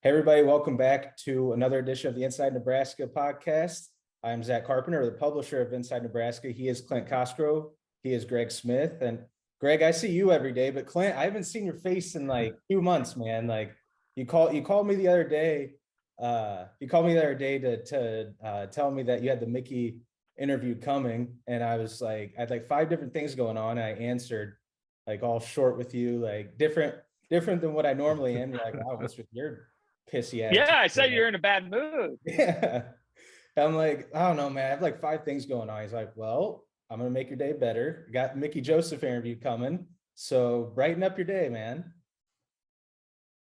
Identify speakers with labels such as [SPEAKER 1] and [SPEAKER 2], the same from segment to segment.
[SPEAKER 1] Hey, everybody, welcome back to another edition of the Inside Nebraska podcast. I'm Zack Carpenter, the publisher of Inside Nebraska. He is Clint Cosgrove. He is Greg Smith. And Greg, I see you every day, but Clint, I haven't seen your face in like 2 months, man. Like you called me the other day. To tell me that you had the Mickey interview coming. And I was like, I had like 5 different things going on. I answered like all short with you, like different than what I normally am. You're like, wow, what's with your pissy attitude?
[SPEAKER 2] Yeah, I said you're in a bad mood.
[SPEAKER 1] Yeah. I'm like, I don't know, man. I have like 5 things going on. He's like, well, I'm going to make your day better. Got Mickey Joseph interview coming. So brighten up your day, man.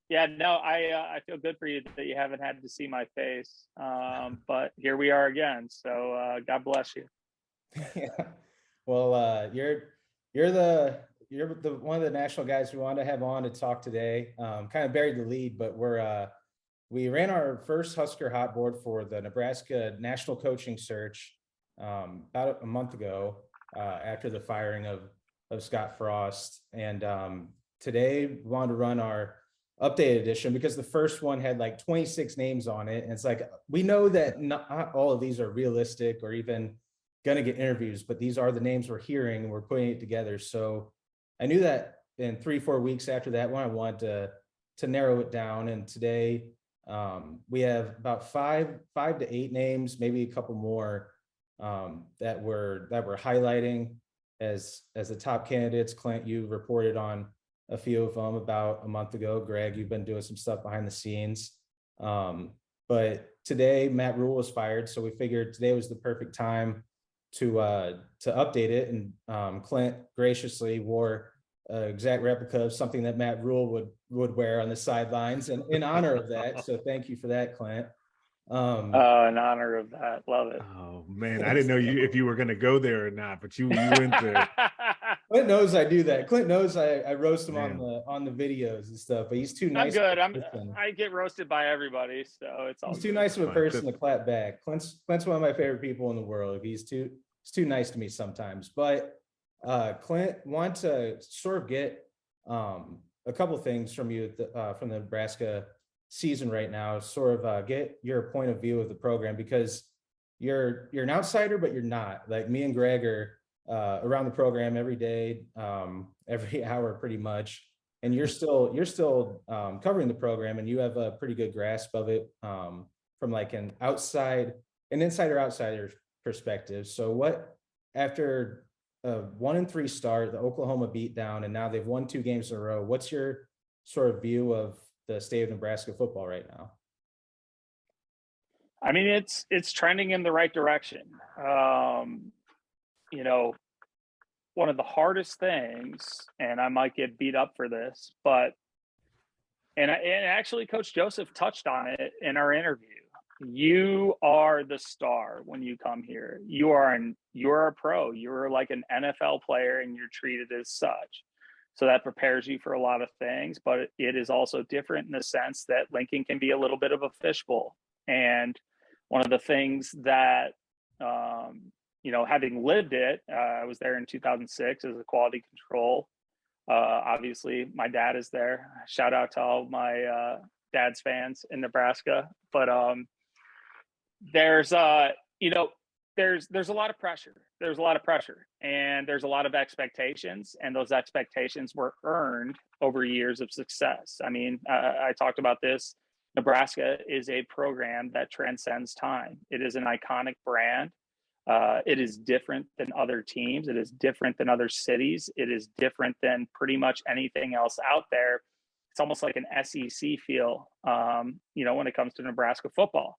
[SPEAKER 2] Yeah, no, I feel good for you that you haven't had to see my face. But here we are again. So God bless you.
[SPEAKER 1] Yeah. Well, you're the one of the national guys we wanted to have on to talk today. Kind of buried the lead, but we ran our first Husker hot board for the Nebraska National Coaching Search about a month ago after the firing of Scott Frost. And today we wanted to run our updated edition because the first one had like 26 names on it. And it's like, we know that not all of these are realistic or even going to get interviews, but these are the names we're hearing and we're putting it together. So I knew that in 3-4 weeks after that one, I wanted to narrow it down. And today we have about 5 to 8 names, maybe a couple more that we're highlighting as the top candidates. Clint, you reported on a few of them about a month ago. Greg, you've been doing some stuff behind the scenes. But today Matt Rhule was fired, so we figured today was the perfect time to update it. And Clint graciously wore an exact replica of something that Matt Rhule would wear on the sidelines, and in honor of that. So thank you for that, Clint.
[SPEAKER 2] In honor of that, love it.
[SPEAKER 3] Oh man, I didn't know if you were going to go there or not, but you went there.
[SPEAKER 1] Clint knows I do that. Clint knows I roast him on the videos and stuff, but he's too nice.
[SPEAKER 2] I'm good. I get roasted by everybody, so it's all.
[SPEAKER 1] He's too nice of a person to clap back. Clint's one of my favorite people in the world. He's too nice to me sometimes. But Clint, want to sort of get a couple things from you from the Nebraska season right now, sort of get your point of view of the program, because you're an outsider, but you're not. Like me and Greg are around the program every day, every hour pretty much, and you're still covering the program, and you have a pretty good grasp of it from like an insider-outsider perspective. So what, after a 1-3 start, the Oklahoma beatdown, and now they've won 2 games in a row, what's your sort of view of the state of Nebraska football right now?
[SPEAKER 2] I mean, it's trending in the right direction. You know, one of the hardest things, and I might get beat up for this, but and actually Coach Joseph touched on it in our interview. You are the star when you come here. You're a pro. You're like an NFL player, and you're treated as such. So that prepares you for a lot of things, but it is also different in the sense that Lincoln can be a little bit of a fishbowl. And one of the things that, having lived it, I was there in 2006 as a quality control. Obviously, my dad is there. Shout out to all my dad's fans in Nebraska. But there's a lot of pressure. There's a lot of pressure, and there's a lot of expectations, and those expectations were earned over years of success. I mean, I talked about this. Nebraska is a program that transcends time. It is an iconic brand. It is different than other teams. It is different than other cities. It is different than pretty much anything else out there. It's almost like an SEC feel, when it comes to Nebraska football.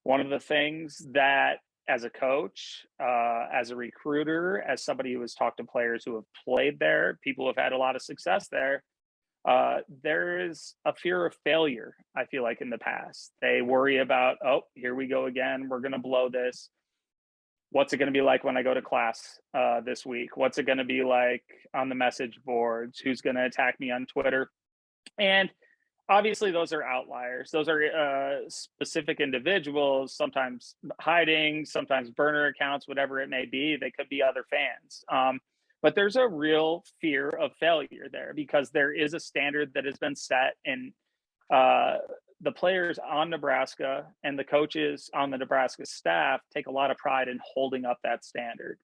[SPEAKER 2] One of the things that, as a coach, as a recruiter, as somebody who has talked to players who have played there, people who have had a lot of success there, there is a fear of failure, I feel like, in the past. They worry about, oh, here we go again. We're going to blow this. What's it going to be like when I go to class this week? What's it going to be like on the message boards? Who's going to attack me on Twitter? And obviously, those are outliers. Those are specific individuals, sometimes hiding, sometimes burner accounts, whatever it may be. They could be other fans. But there's a real fear of failure there because there is a standard that has been set in the players on Nebraska and the coaches on the Nebraska staff take a lot of pride in holding up that standard.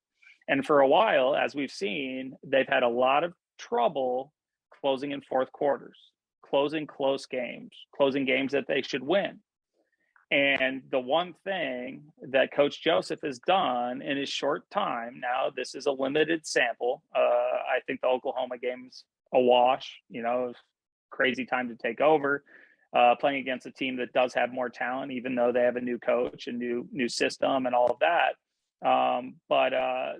[SPEAKER 2] And for a while, as we've seen, they've had a lot of trouble closing in fourth quarters, closing close games, closing games that they should win. And the one thing that Coach Joseph has done in his short time, now this is a limited sample. I think the Oklahoma game's a wash, crazy time to take over, playing against a team that does have more talent, even though they have a new coach and new system and all of that.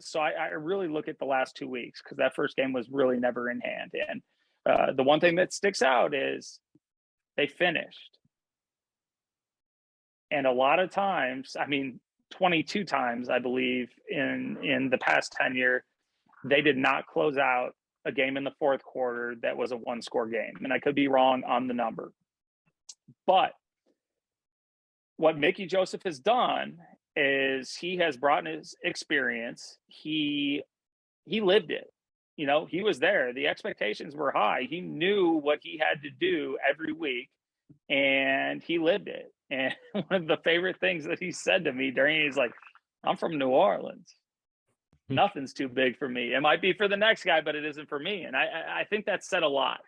[SPEAKER 2] So I really look at the last 2 weeks, because that first game was really never in hand. And the one thing that sticks out is they finished. And a lot of times, 22 times, I believe, in the past tenure, they did not close out a game in the fourth quarter that was a one-score game. And I could be wrong on the number. But what Mickey Joseph has done is he has brought in his experience. He lived it. He was there. The expectations were high. He knew what he had to do every week, and he lived it. And one of the favorite things that he said to me he's like, I'm from New Orleans. Nothing's too big for me. It might be for the next guy, but it isn't for me. And I think that said a lot.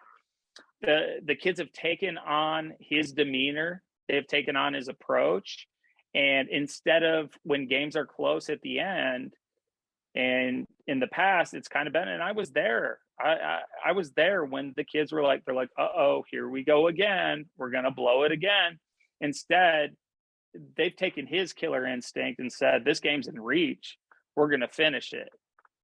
[SPEAKER 2] The kids have taken on his demeanor. They've taken on his approach. And instead of, when games are close at the end, and in the past, it's kind of been, and I was there. I was there when the kids were like, uh-oh, here we go again. We're going to blow it again. Instead, they've taken his killer instinct and said, this game's in reach. We're going to finish it.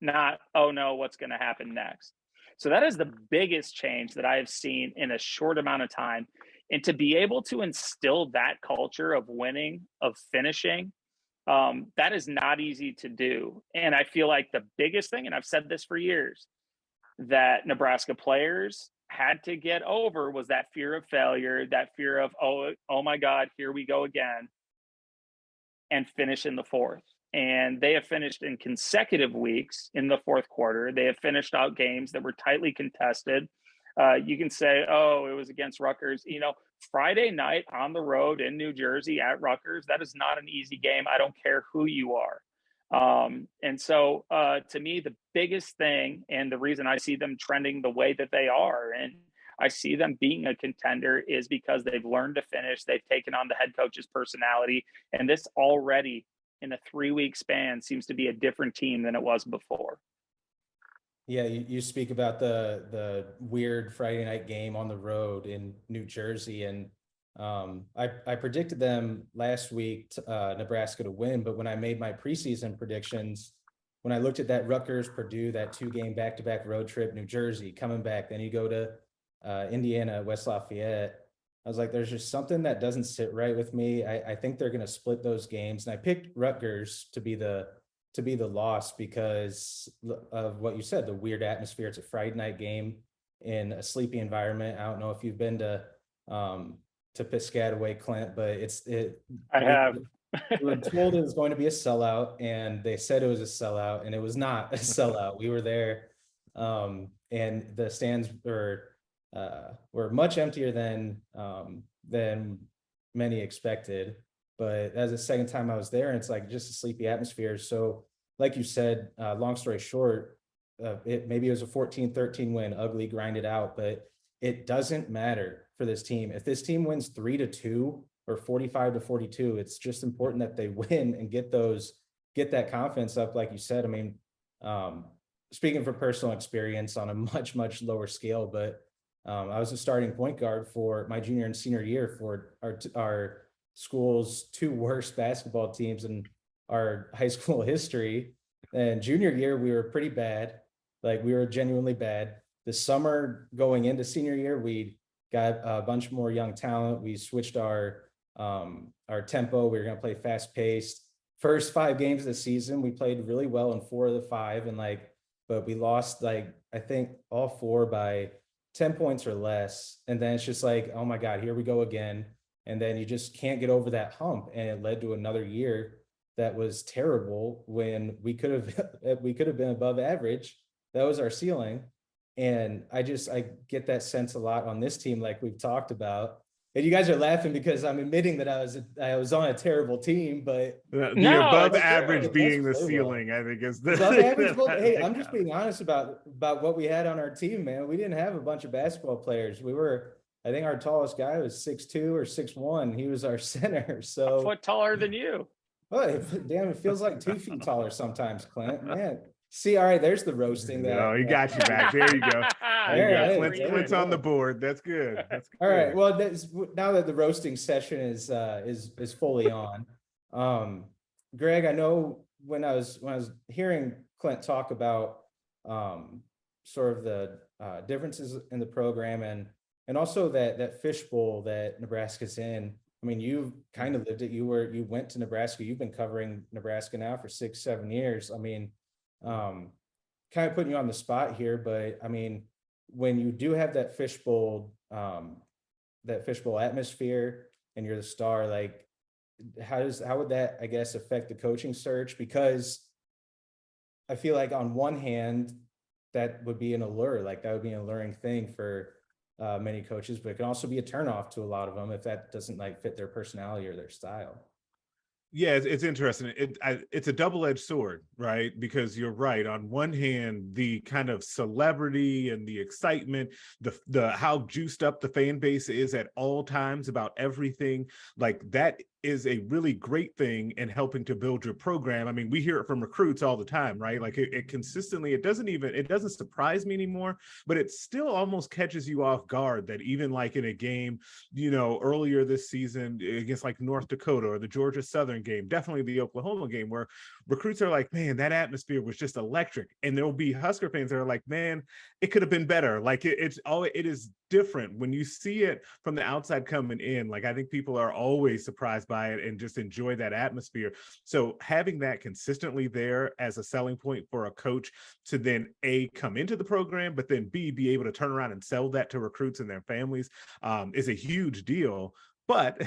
[SPEAKER 2] Not, oh no, what's going to happen next? So that is the biggest change that I have seen in a short amount of time. And to be able to instill that culture of winning, of finishing, that is not easy to do. And I feel like the biggest thing, and I've said this for years, that Nebraska players had to get over was that fear of failure, that fear of, oh my God, here we go again, and finish in the fourth. And they have finished in consecutive weeks in the fourth quarter. They have finished out games that were tightly contested. You can say, oh, it was against Rutgers. Friday night on the road in New Jersey at Rutgers, that is not an easy game. I don't care who you are. And so to me, the biggest thing, and the reason I see them trending the way that they are, and I see them being a contender, is because they've learned to finish. They've taken on the head coach's personality. And this already, in a 3-week span, seems to be a different team than it was before.
[SPEAKER 1] Yeah, you speak about the weird Friday night game on the road in New Jersey, and I predicted them last week, Nebraska to win. But when I made my preseason predictions, when I looked at that Rutgers Purdue, that 2-game back-to-back road trip, New Jersey coming back, then you go to Indiana, West Lafayette, I was like, there's just something that doesn't sit right with me. I think they're going to split those games, and I picked Rutgers to be the loss because of what you said, the weird atmosphere. It's a Friday night game in a sleepy environment. I don't know if you've been to Piscataway, Clint, but
[SPEAKER 2] I have.
[SPEAKER 1] We were told it was going to be a sellout, and they said it was a sellout, and it was not a sellout. We were there, and the stands were much emptier than many expected. But that's the second time I was there, and it's like just a sleepy atmosphere. So like you said, long story short, maybe it was a 14-13 win, ugly, grinded out, but it doesn't matter for this team. If this team wins 3-2 or 45-42, it's just important that they win and get that confidence up. Like you said, speaking from personal experience on a much, much lower scale, but I was a starting point guard for my junior and senior year for our school's 2 worst basketball teams in our high school history. And junior year, we were pretty bad. Like, we were genuinely bad. The summer going into senior year, we got a bunch more young talent. We switched our tempo. We were going to play fast paced. First 5 games of the season, we played really well in 4 of the 5. But we lost, I think all 4 by 10 points or less. And then it's just like, oh my God, here we go again. And then you just can't get over that hump. And it led to another year that was terrible when we could have been above average. That was our ceiling. And I get that sense a lot on this team, like we've talked about. And you guys are laughing because I'm admitting that I was on a terrible team, but
[SPEAKER 3] The
[SPEAKER 2] No,
[SPEAKER 3] above
[SPEAKER 2] it's
[SPEAKER 3] average
[SPEAKER 2] true.
[SPEAKER 3] being the
[SPEAKER 1] Play well.
[SPEAKER 3] ceiling, I think, is the
[SPEAKER 1] above average. Well,
[SPEAKER 3] I
[SPEAKER 1] hey,
[SPEAKER 3] think
[SPEAKER 1] I'm just being honest about what we had on our team, man. We didn't have a bunch of basketball players. I think our tallest guy was 6'2" or 6'1". He was our center.
[SPEAKER 2] A
[SPEAKER 1] So,
[SPEAKER 2] foot taller than you.
[SPEAKER 1] well, damn, it feels like 2 feet taller sometimes, Clint. Man, see, all right, there's the roasting.
[SPEAKER 3] No, he got you back. There you go. There you go. Clint's on the board. That's good. That's good.
[SPEAKER 1] All right. Well, now that the roasting session is fully on, Greg, I know when I was hearing Clint talk about sort of the differences in the program and also that fishbowl that Nebraska's in. I mean, you've kind of lived it. You went to Nebraska. You've been covering Nebraska now for 6-7 years. I mean, kind of putting you on the spot here, but I mean, when you do have that fishbowl atmosphere and you're the star, like how would that, I guess, affect the coaching search? Because I feel like on one hand, that would be an allure, like that would be an alluring thing for many coaches, but it can also be a turnoff to a lot of them if that doesn't like fit their personality or their style.
[SPEAKER 3] Yeah, it's interesting. It's a double-edged sword, right? Because you're right. On one hand, the kind of celebrity and the excitement, the how juiced up the fan base is at all times about everything, like that is a really great thing in helping to build your program. I mean, we hear it from recruits all the time, right? Like it consistently, it doesn't surprise me anymore, but it still almost catches you off guard that even like in a game, earlier this season against like North Dakota or the Georgia Southern game, definitely the Oklahoma game, where recruits are like, man, that atmosphere was just electric. And there'll be Husker fans that are like, man, it could have been better. Like it is different when you see it from the outside coming in. Like I think people are always surprised by it and just enjoy that atmosphere. So having that consistently there as a selling point for a coach to then A, come into the program, but then B, be able to turn around and sell that to recruits and their families is a huge deal. But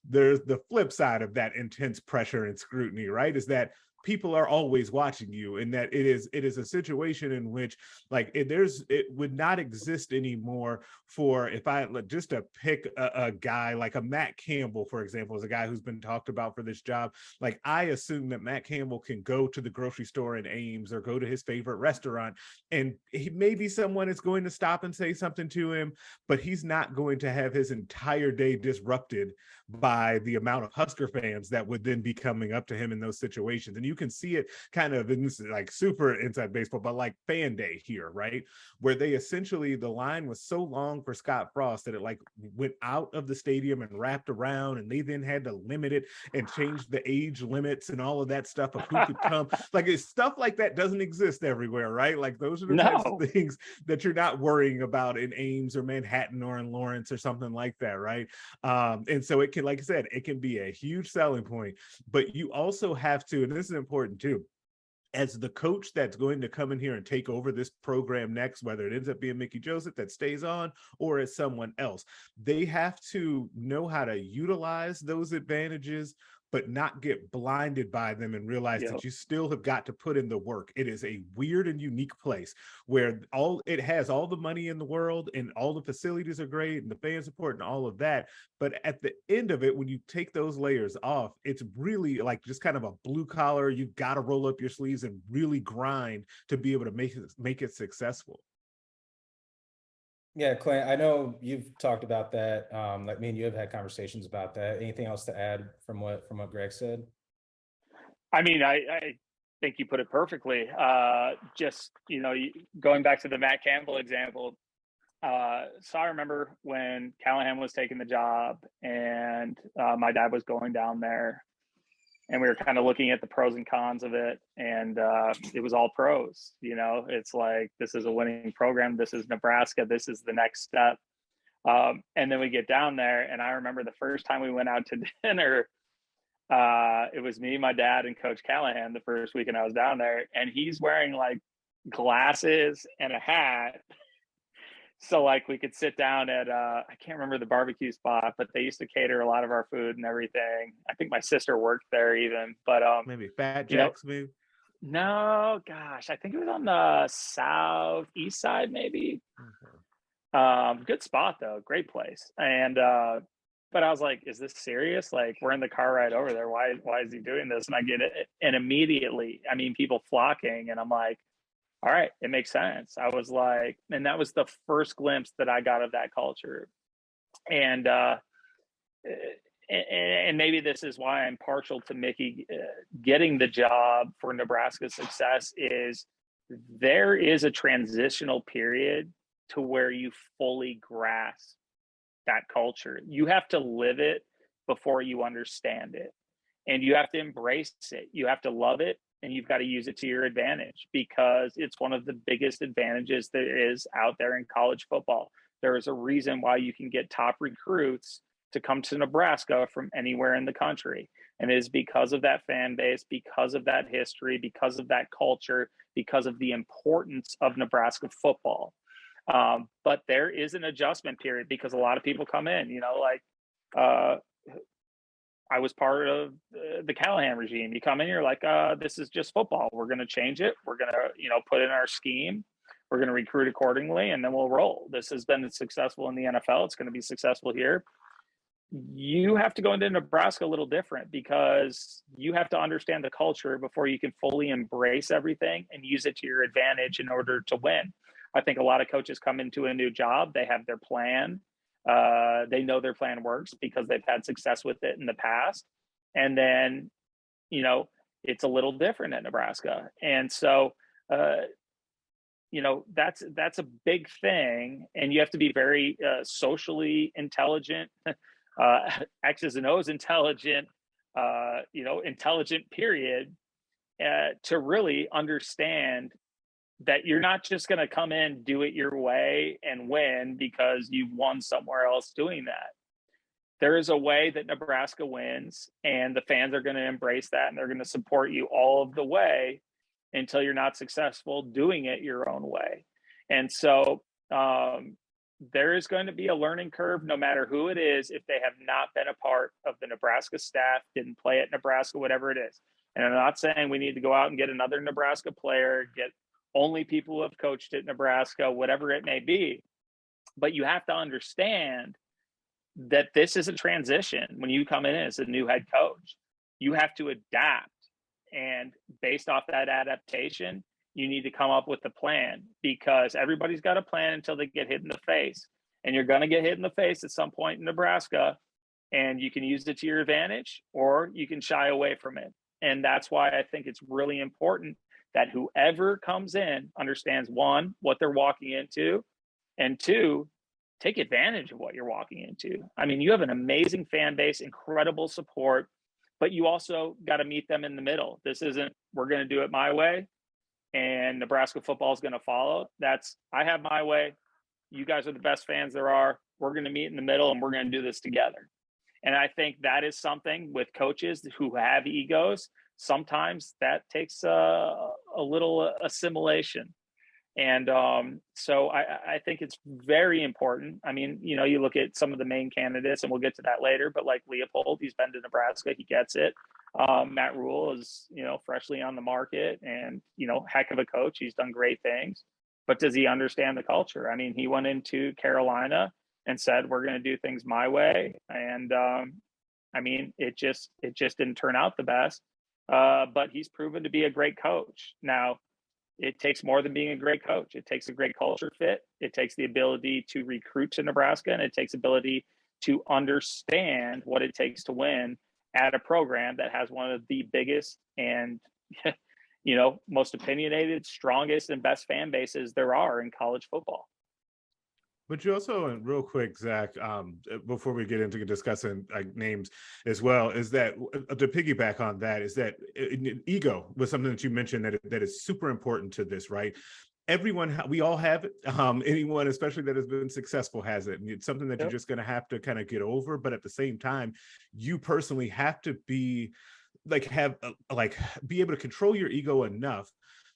[SPEAKER 3] there's the flip side of that intense pressure and scrutiny, right? Is that people are always watching you, and that it is a situation in which like it would not exist anymore for, if I just to pick a guy like a Matt Campbell, for example, is a guy who's been talked about for this job. Like I assume that Matt Campbell can go to the grocery store in Ames or go to his favorite restaurant, and maybe someone is going to stop and say something to him, but he's not going to have his entire day disrupted by the amount of Husker fans that would then be coming up to him in those situations. And you can see it kind of in this like super inside baseball, but like fan day here, right? Where they essentially, the line was so long for Scott Frost that it like went out of the stadium and wrapped around, and they then had to limit it and change the age limits and all of that stuff of who could come. Like it's stuff like that doesn't exist everywhere, right? Like those are the types of things that you're not worrying about in Ames or Manhattan or in Lawrence or something like that, right? And so it can, like I said, it can be a huge selling point, but you also have to, and this is important too, as the coach that's going to come in here and take over this program next, whether it ends up being Mickey Joseph that stays on or as someone else, they have to know how to utilize those advantages, but not get blinded by them and realize that you still have got to put in the work. It is a weird and unique place where it has all the money in the world and all the facilities are great and the fan support and all of that. But at the end of it, when you take those layers off, it's really like just kind of a blue collar. You've got to roll up your sleeves and really grind to be able to make it successful.
[SPEAKER 1] Yeah, Clint, I know you've talked about that. Like me and you have had conversations about that. Anything else to add from what Greg said?
[SPEAKER 2] I mean, I think you put it perfectly. Just, going back to the Matt Campbell example. So I remember when Callahan was taking the job and my dad was going down there, and we were kind of looking at the pros and cons of it. And it was all pros, it's like, this is a winning program. This is Nebraska. This is the next step. And then we get down there. And I remember the first time we went out to dinner, it was me, my dad, and Coach Callahan the first weekend I was down there. And he's wearing like glasses and a hat. So like we could sit down at I can't remember the barbecue spot, but they used to cater a lot of our food and everything. I think my sister worked there even, but
[SPEAKER 3] maybe Fat Jack's maybe.
[SPEAKER 2] No, gosh, I think it was on the southeast side, maybe. Okay. Good spot though, great place. And but I was like, is this serious? Like, we're in the car ride over there. Why is he doing this? And I get it. And immediately, I mean, people flocking, and I'm like, all right, it makes sense. I was like, and that was the first glimpse that I got of that culture. And maybe this is why I'm partial to Mickey getting the job for Nebraska's success, is there is a transitional period to where you fully grasp that culture. You have to live it before you understand it, and you have to embrace it. You have to love it, and you've got to use it to your advantage, because it's one of the biggest advantages there is out there in college football. There is a reason why you can get top recruits to come to Nebraska from anywhere in the country. And it is because of that fan base, because of that history, because of that culture, because of the importance of Nebraska football. But there is an adjustment period, because a lot of people come in, like I was part of the Callahan regime. You come in, you're like, this is just football. We're going to change it. We're going to, put in our scheme. We're going to recruit accordingly, and then we'll roll. This has been successful in the NFL. It's going to be successful here. You have to go into Nebraska a little different, because you have to understand the culture before you can fully embrace everything and use it to your advantage in order to win. I think a lot of coaches come into a new job. They have their plan. They know their plan works because they've had success with it in the past. And then, it's a little different at Nebraska. And so, that's a big thing. And you have to be very socially intelligent, X's and O's intelligent, intelligent period, to really understand that you're not just going to come in, do it your way and win because you've won somewhere else doing that. There is a way that Nebraska wins, and the fans are going to embrace that, and they're going to support you all of the way until you're not successful doing it your own way. And so there is going to be a learning curve, no matter who it is, if they have not been a part of the Nebraska staff, didn't play at Nebraska, whatever it is. And I'm not saying we need to go out and get another Nebraska player, get only people who have coached at Nebraska, whatever it may be. But you have to understand that this is a transition. When you come in as a new head coach, you have to adapt. And based off that adaptation, you need to come up with a plan, because everybody's got a plan until they get hit in the face. And you're going to get hit in the face at some point in Nebraska, and you can use it to your advantage, or you can shy away from it. And that's why I think it's really important that whoever comes in understands, one, what they're walking into, and two, take advantage of what you're walking into. I mean, you have an amazing fan base, incredible support, but you also got to meet them in the middle. This isn't, we're going to do it my way and Nebraska football is going to follow. That's, I have my way. You guys are the best fans there are. We're going to meet in the middle, and we're going to do this together. And I think that is something with coaches who have egos. Sometimes that takes a little assimilation. And so I think it's very important. I mean, you look at some of the main candidates, and we'll get to that later, but like Leipold, he's been to Nebraska, he gets it. Matt Rhule is, freshly on the market, and, heck of a coach. He's done great things, but does he understand the culture? I mean, he went into Carolina and said, we're going to do things my way. And I mean, it just didn't turn out the best, but he's proven to be a great coach. Now, it takes more than being a great coach. It takes a great culture fit. It takes the ability to recruit to Nebraska, and it takes ability to understand what it takes to win at a program that has one of the biggest and, most opinionated, strongest, and best fan bases there are in college football.
[SPEAKER 3] But you also, and real quick, Zach, before we get into discussing names as well, is that to piggyback on that, is that ego was something that you mentioned that is super important to this, right? Everyone, we all have it. Anyone, especially that has been successful, has it. And it's something that you're just going to have to kind of get over. But at the same time, you personally have to be be able to control your ego enough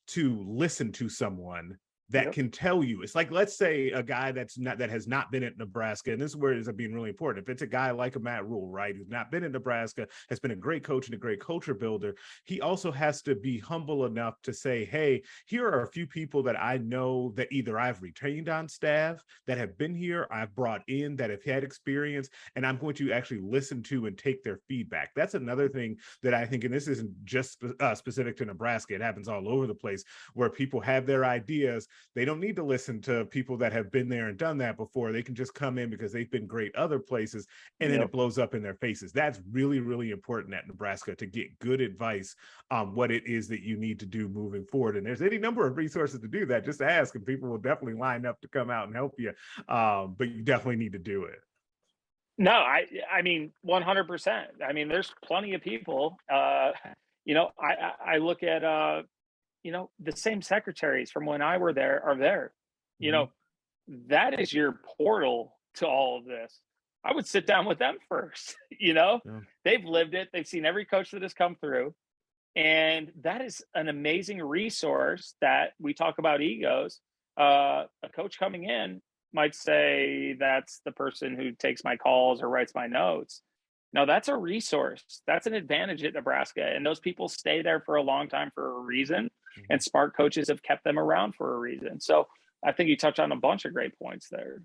[SPEAKER 3] to listen to someone that can tell you. It's like, let's say a guy that has not been at Nebraska, and this is where it ends up being really important. If it's a guy like a Matt Rhule, right, who's not been in Nebraska, has been a great coach and a great culture builder, he also has to be humble enough to say, hey, here are a few people that I know that either I've retained on staff, that have been here, I've brought in, that have had experience, and I'm going to actually listen to and take their feedback. That's another thing that I think, and this isn't just specific to Nebraska, it happens all over the place, where people have their ideas. They don't need to listen to people that have been there and done that before. They can just come in because they've been great other places, and then it blows up in their faces. That's really, really important at Nebraska, to get good advice on what it is that you need to do moving forward. And there's any number of resources to do that. Just ask, and people will definitely line up to come out and help you. But you definitely need to do it.
[SPEAKER 2] No, I mean, 100%. I mean, there's plenty of people. You know, I look at you know, the same secretaries from when I were there are there. You know, that is your portal to all of this. I would sit down with them first. You know, they've lived it. They've seen every coach that has come through. And that is an amazing resource that we talk about egos. A coach coming in might say that's the person who takes my calls or writes my notes. No, that's a resource. That's an advantage at Nebraska. And those people stay there for a long time for a reason. And smart coaches have kept them around for a reason. So I think you touched on a bunch of great points there.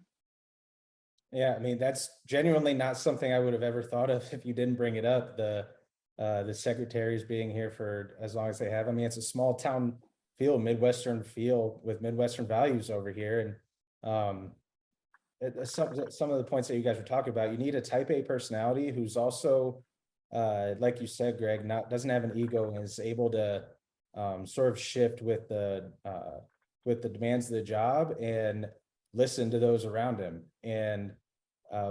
[SPEAKER 1] Yeah, I mean, that's genuinely not something I would have ever thought of if you didn't bring it up. The secretaries being here for as long as they have. I mean, it's a small town feel, Midwestern feel with Midwestern values over here. And some of the points that you guys were talking about, you need a type A personality who's also, like you said, Greg, doesn't have an ego and is able to sort of shift with the demands of the job and listen to those around him. And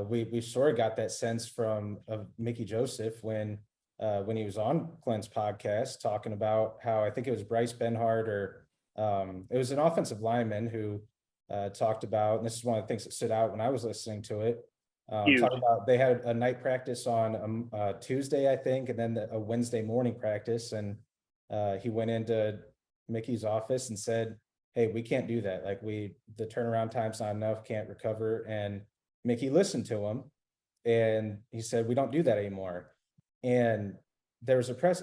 [SPEAKER 1] we sort of got that sense from Mickey Joseph when he was on Clint's podcast talking about how, I think it was Bryce Benhart, or it was an offensive lineman who talked about, and this is one of the things that stood out when I was listening to it, talking about they had a night practice on Tuesday, I think, and then a Wednesday morning practice. And he went into Mickey's office and said, hey, we can't do that. Like, the turnaround time's not enough, can't recover. And Mickey listened to him, and he said, we don't do that anymore. And there was a press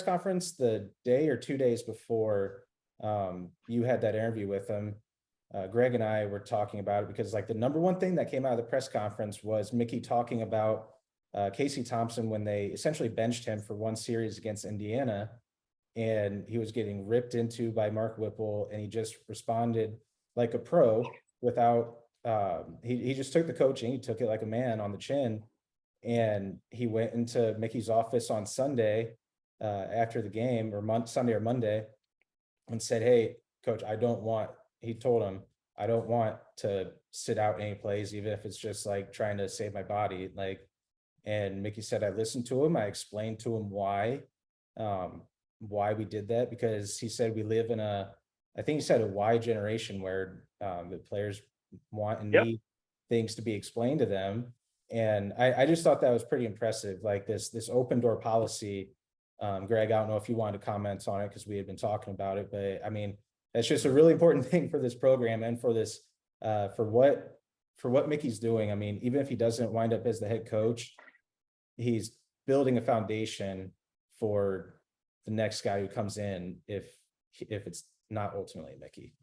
[SPEAKER 1] conference the day or 2 days before you had that interview with him. Greg and I were talking about it because, like, the number one thing that came out of the press conference was Mickey talking about Casey Thompson when they essentially benched him for one series against Indiana, and he was getting ripped into by Mark Whipple, and he just responded like a pro without he just took the coaching, he took it like a man on the chin. And he went into Mickey's office on Sunday after the game, or Sunday or Monday, and said, hey, coach, he told him, I don't want to sit out any plays, even if it's just like trying to save my body. Like, and Mickey said, I listened to him. I explained to him why we did that, because he said we live in I think he said a Y generation where the players want and need things to be explained to them. And I just thought that was pretty impressive. Like this open door policy. Greg, I don't know if you wanted to comment on it because we had been talking about it, but I mean, that's just a really important thing for this program and for this, for what Mickey's doing. I mean, even if he doesn't wind up as the head coach, he's building a foundation for the next guy who comes in if it's not ultimately Mickey.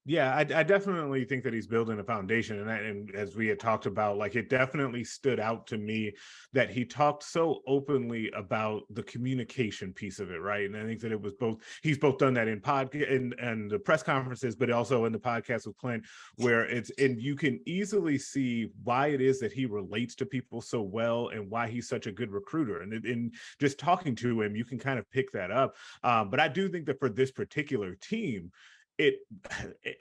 [SPEAKER 3] Yeah, I definitely think that he's building a foundation. And as we had talked about, like, it definitely stood out to me that he talked so openly about the communication piece of it, right? And I think that it was he's both done that in podcast and the press conferences, but also in the podcast with Clint, where and you can easily see why it is that he relates to people so well and why he's such a good recruiter. And in just talking to him, you can kind of pick that up. But I do think that for this particular team,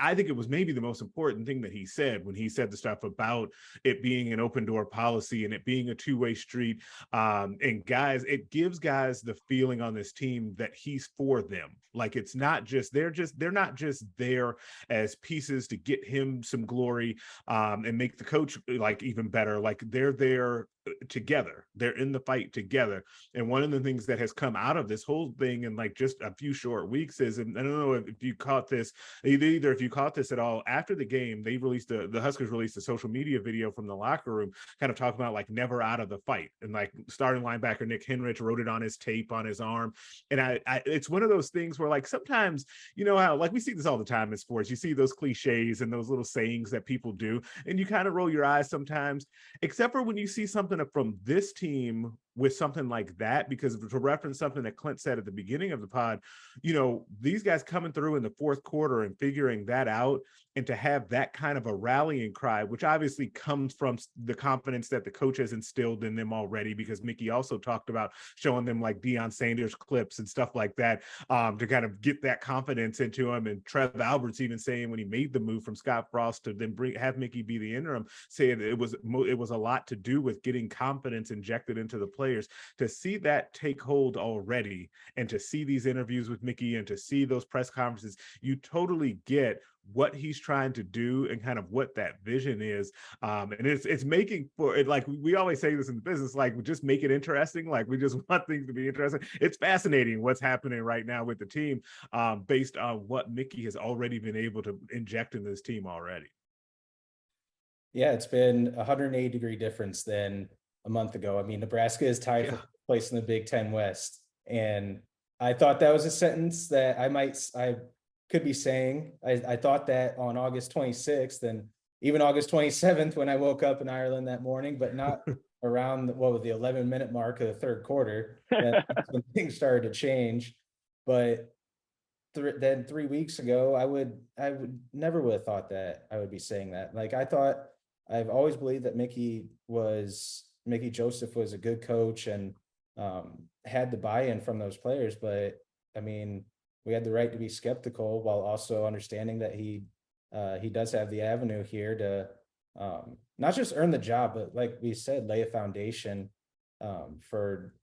[SPEAKER 3] I think it was maybe the most important thing that he said when he said the stuff about it being an open door policy and it being a two-way street. And guys, it gives guys the feeling on this team that he's for them. Like, it's not just, they're not just there as pieces to get him some glory and make the coach like even better. Like, they're there together. They're in the fight together. And one of the things that has come out of this whole thing in like just a few short weeks is, and I don't know if you caught this, either if you caught this at all, after the game, they released the Huskers released a social media video from the locker room, kind of talking about like never out of the fight. And like starting linebacker Nick Henrich wrote it on his tape on his arm. And I it's one of those things where like sometimes, you know how like we see this all the time in sports, you see those cliches and those little sayings that people do, and you kind of roll your eyes sometimes, except for when you see something from this team with something like that, because to reference something that Clint said at the beginning of the pod, you know, these guys coming through in the fourth quarter and figuring that out, and to have that kind of a rallying cry, which obviously comes from the confidence that the coach has instilled in them already, because Mickey also talked about showing them like Deion Sanders clips and stuff like that, to kind of get that confidence into him. And Trev Alberts even saying when he made the move from Scott Frost to then have Mickey be the interim, saying it was a lot to do with getting confidence injected into the players. To see that take hold already, and to see these interviews with Mickey and to see those press conferences, you totally get what he's trying to do and kind of what that vision is. And it's making for it, like we always say this in the business, like we just make it interesting. Like we just want things to be interesting. It's fascinating what's happening right now with the team, based on what Mickey has already been able to inject in this team already.
[SPEAKER 1] Yeah, it's been 180-degree difference than a month ago. I mean, Nebraska is tied for place in the Big Ten West. And I thought that was a sentence that I could be saying. I thought that on August 26th and even August 27th when I woke up in Ireland that morning, but not around the 11-minute mark of the third quarter. That's when things started to change. But then 3 weeks ago, I would never would have thought that I would be saying that. Like I've always believed that Mickey Joseph was a good coach and had the buy-in from those players. But I mean, we had the right to be skeptical while also understanding that he does have the avenue here to not just earn the job, but like we said, lay a foundation for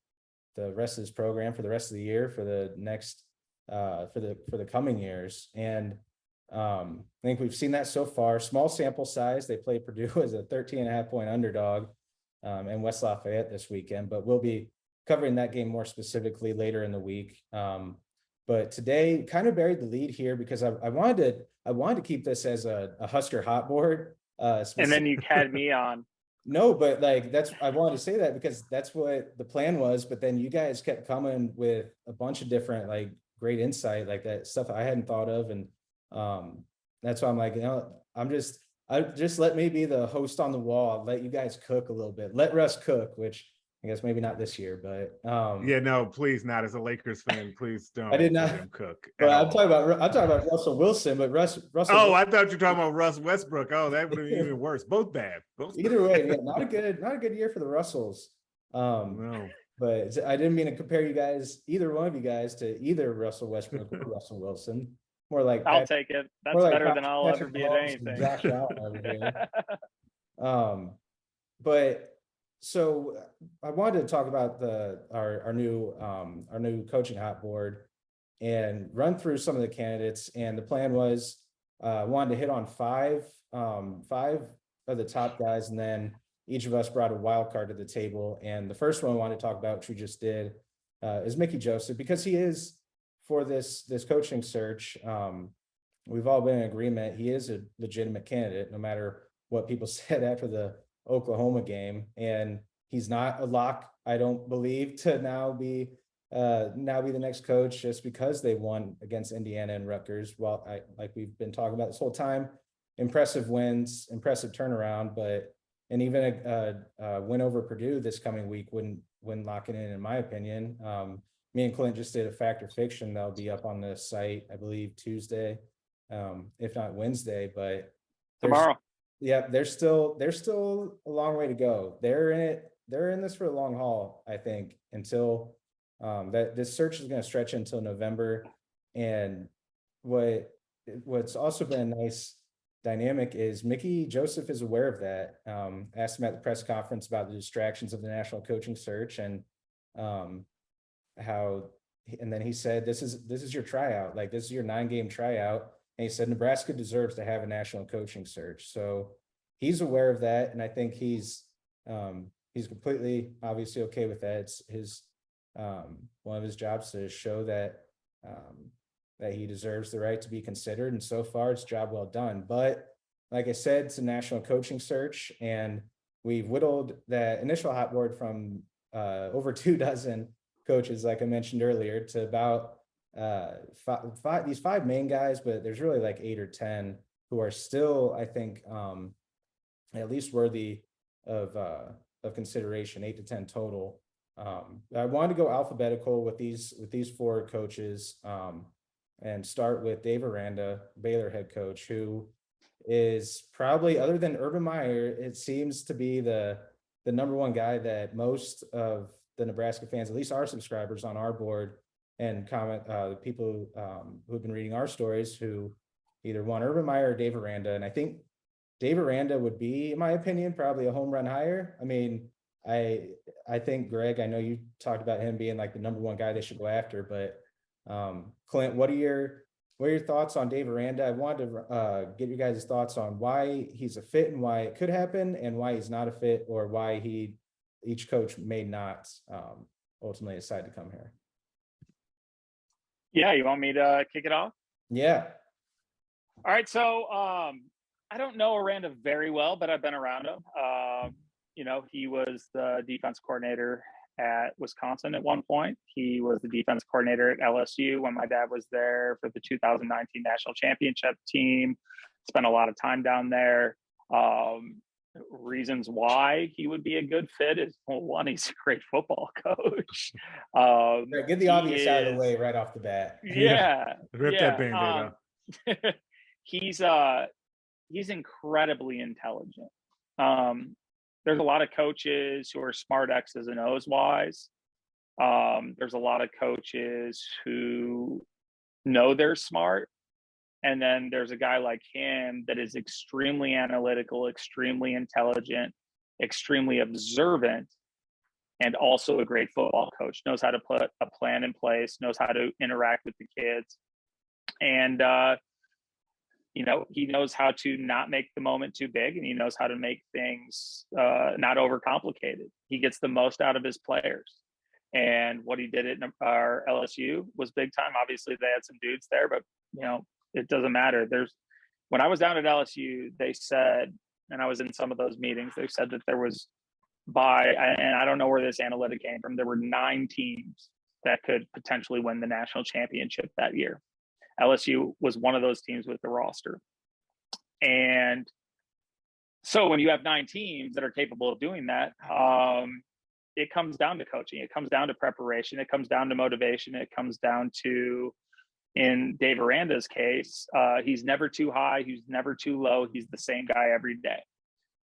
[SPEAKER 1] the rest of this program, for the rest of the year, for the next for the coming years. And I think we've seen that so far. Small sample size. They play Purdue as a 13.5-point underdog and West Lafayette this weekend, but we'll be covering that game more specifically later in the week. But today kind of buried the lead here because I wanted to keep this as a Husker hot board.
[SPEAKER 2] And then you had me on.
[SPEAKER 1] No, but like I wanted to say that because that's what the plan was. But then you guys kept coming with a bunch of different like great insight, like that stuff I hadn't thought of, and that's why I'm like, I just let me be the host on the wall. I'll let you guys cook a little bit. Let Russ cook, which I guess maybe not this year, but
[SPEAKER 3] yeah, no, please not. As a Lakers fan, please don't.
[SPEAKER 1] I did not
[SPEAKER 3] let him cook.
[SPEAKER 1] But I'm talking about Russell Wilson, but Russell.
[SPEAKER 3] Oh, I thought you were talking about Russ Westbrook. Oh, that would have been even worse. Both bad.
[SPEAKER 1] Either way, yeah, not a good year for the Russells.
[SPEAKER 3] No.
[SPEAKER 1] But I didn't mean to compare you guys, either one of you guys, to either Russell Westbrook or Russell Wilson. More like
[SPEAKER 2] I'll take it. That's better than I'll ever be at anything.
[SPEAKER 1] Josh Allen over here. But so I wanted to talk about our new coaching hot board and run through some of the candidates. And the plan was wanted to hit on five of the top guys, and then each of us brought a wild card to the table. And the first one I wanted to talk about, which we just did, is Mickey Joseph, because he is, for this coaching search, we've all been in agreement, he is a legitimate candidate, no matter what people said after the Oklahoma game. And he's not a lock, I don't believe, to now be the next coach just because they won against Indiana and Rutgers. Well, like we've been talking about this whole time, impressive wins, impressive turnaround, and even a win over Purdue this coming week wouldn't lock it in my opinion. Me and Clint just did a fact or fiction that'll be up on the site, I believe Tuesday, if not Wednesday. But
[SPEAKER 2] Tomorrow.
[SPEAKER 1] Yeah, there's still a long way to go. They're in this for a long haul, I think, until that this search is going to stretch until November. And what's also been a nice dynamic is Mickey Joseph is aware of that. Asked him at the press conference about the distractions of the national coaching search and and then he said, this is your tryout, like this is your 9-game tryout. And he said Nebraska deserves to have a national coaching search. So he's aware of that, and I think he's he's completely obviously okay with that. It's his one of his jobs to show that that he deserves the right to be considered. And so far, it's job well done. But like I said, it's a national coaching search, and we've whittled that initial hot board from over 24 coaches, like I mentioned earlier, to about these five main guys, but there's really like 8 or 10 who are still, I think, at least worthy of consideration, 8 to 10 total. I wanted to go alphabetical with these 4 coaches, and start with Dave Aranda, Baylor head coach, who is probably, other than Urban Meyer, it seems to be the number one guy that most of the Nebraska fans, at least our subscribers on our board and comment, the people who've been reading our stories, who either want Urban Meyer or Dave Aranda. And I think Dave Aranda would be, in my opinion, probably a home run hire. I mean, I think, Greg, I know you talked about him being like the number one guy they should go after, but Clint, what are your thoughts on Dave Aranda? I wanted to get you guys' thoughts on why he's a fit and why it could happen, and why he's not a fit, or why each coach may not ultimately decide to come here.
[SPEAKER 2] Yeah, you want me to kick it off?
[SPEAKER 1] Yeah.
[SPEAKER 2] All right. So I don't know Aranda very well, but I've been around him. He was the defense coordinator at Wisconsin at one point. He was the defense coordinator at LSU when my dad was there for the 2019 national championship team. Spent a lot of time down there. Reasons why he would be a good fit is, well, one, he's a great football coach.
[SPEAKER 1] Get the obvious out of the way right off the bat.
[SPEAKER 2] Yeah.
[SPEAKER 3] Rip that Band-Aid off.
[SPEAKER 2] He's incredibly intelligent. There's a lot of coaches who are smart X's and O's wise. There's a lot of coaches who know they're smart. And then there's a guy like him that is extremely analytical, extremely intelligent, extremely observant, and also a great football coach, knows how to put a plan in place, knows how to interact with the kids. And, he knows how to not make the moment too big, and he knows how to make things not overcomplicated. He gets the most out of his players. And what he did at our LSU was big time. Obviously, they had some dudes there, but, it doesn't matter. When I was down at LSU, they said, and I was in some of those meetings, they said that there was and I don't know where this analytic came from, there were 9 teams that could potentially win the national championship that year. LSU was one of those teams with the roster. And so when you have 9 teams that are capable of doing that, it comes down to coaching. It comes down to preparation. It comes down to motivation. It comes down to, in Dave Aranda's case, he's never too high. He's never too low. He's the same guy every day.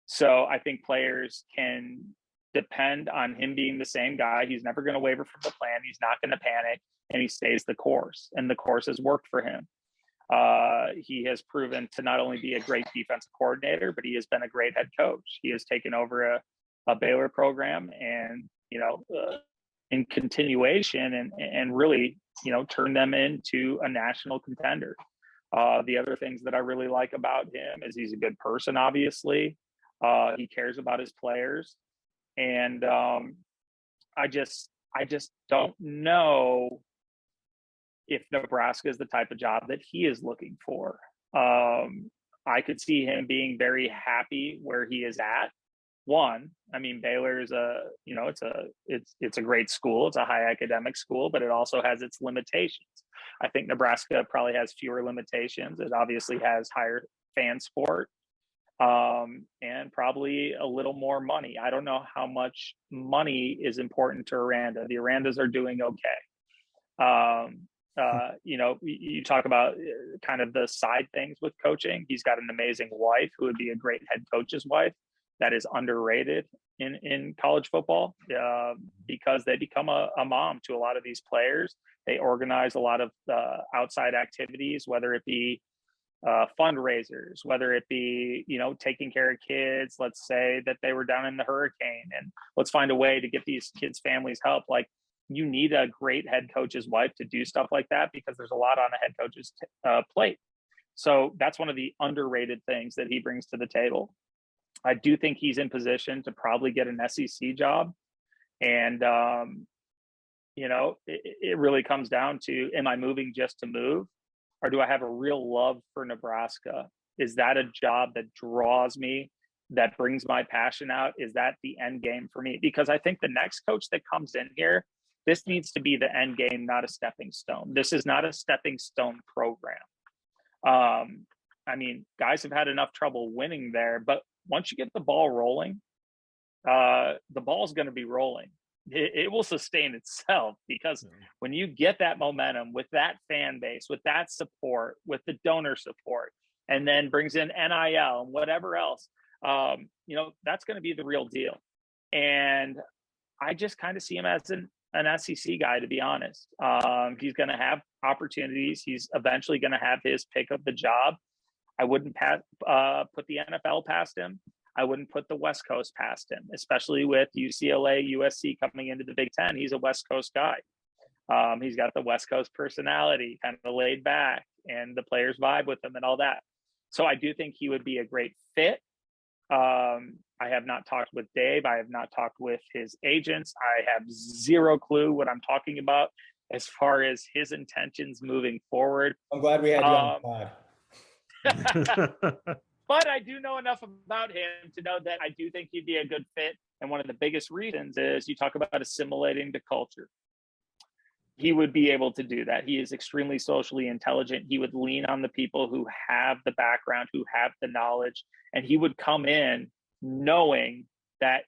[SPEAKER 2] So I think players can depend on him being the same guy. He's never going to waver from the plan. He's not going to panic, and he stays the course. And the course has worked for him. He has proven to not only be a great defensive coordinator, but he has been a great head coach. He has taken over a Baylor program and, in continuation and really, turn them into a national contender. The other things that I really like about him is he's a good person, obviously. He cares about his players. And I just don't know if Nebraska is the type of job that he is looking for. I could see him being very happy where he is at. One, I mean, Baylor is it's a great school. It's a high academic school, but it also has its limitations. I think Nebraska probably has fewer limitations. It obviously has higher fan support, and probably a little more money. I don't know how much money is important to Aranda. The Arandas are doing okay. You talk about kind of the side things with coaching. He's got an amazing wife who would be a great head coach's wife. That is underrated in college football because they become a mom to a lot of these players. They organize a lot of outside activities, whether it be fundraisers, whether it be, taking care of kids. Let's say that they were down in the hurricane and let's find a way to get these kids' families help. Like, you need a great head coach's wife to do stuff like that because there's a lot on a head coach's plate. So that's one of the underrated things that he brings to the table. I do think he's in position to probably get an SEC job. And, you know, it really comes down to, am I moving just to move? Or do I have a real love for Nebraska? Is that a job that draws me, that brings my passion out? Is that the end game for me? Because I think the next coach that comes in here, this needs to be the end game, not a stepping stone. This is not a stepping stone program. I mean, guys have had enough trouble winning there, but once you get the ball rolling, the ball's going to be rolling. It will sustain itself, because when you get that momentum with that fan base, with that support, with the donor support, and then brings in NIL and whatever else, you know, that's going to be the real deal. And I just kind of see him as an SEC guy, to be honest. He's going to have opportunities. He's eventually going to have his pick of the job. I wouldn't put the NFL past him. I wouldn't put the West Coast past him, especially with UCLA, USC coming into the Big Ten. He's a West Coast guy. He's got the West Coast personality, kind of laid back, and the players vibe with him and all that. So I do think he would be a great fit. I have not talked with Dave. I have not talked with his agents. I have zero clue what I'm talking about as far as his intentions moving forward.
[SPEAKER 1] I'm glad we had you on the pod.
[SPEAKER 2] But I do know enough about him to know that I do think he'd be a good fit. And one of the biggest reasons is, you talk about assimilating the culture. He would be able to do that. He is extremely socially intelligent. He would lean on the people who have the background, who have the knowledge, and he would come in knowing that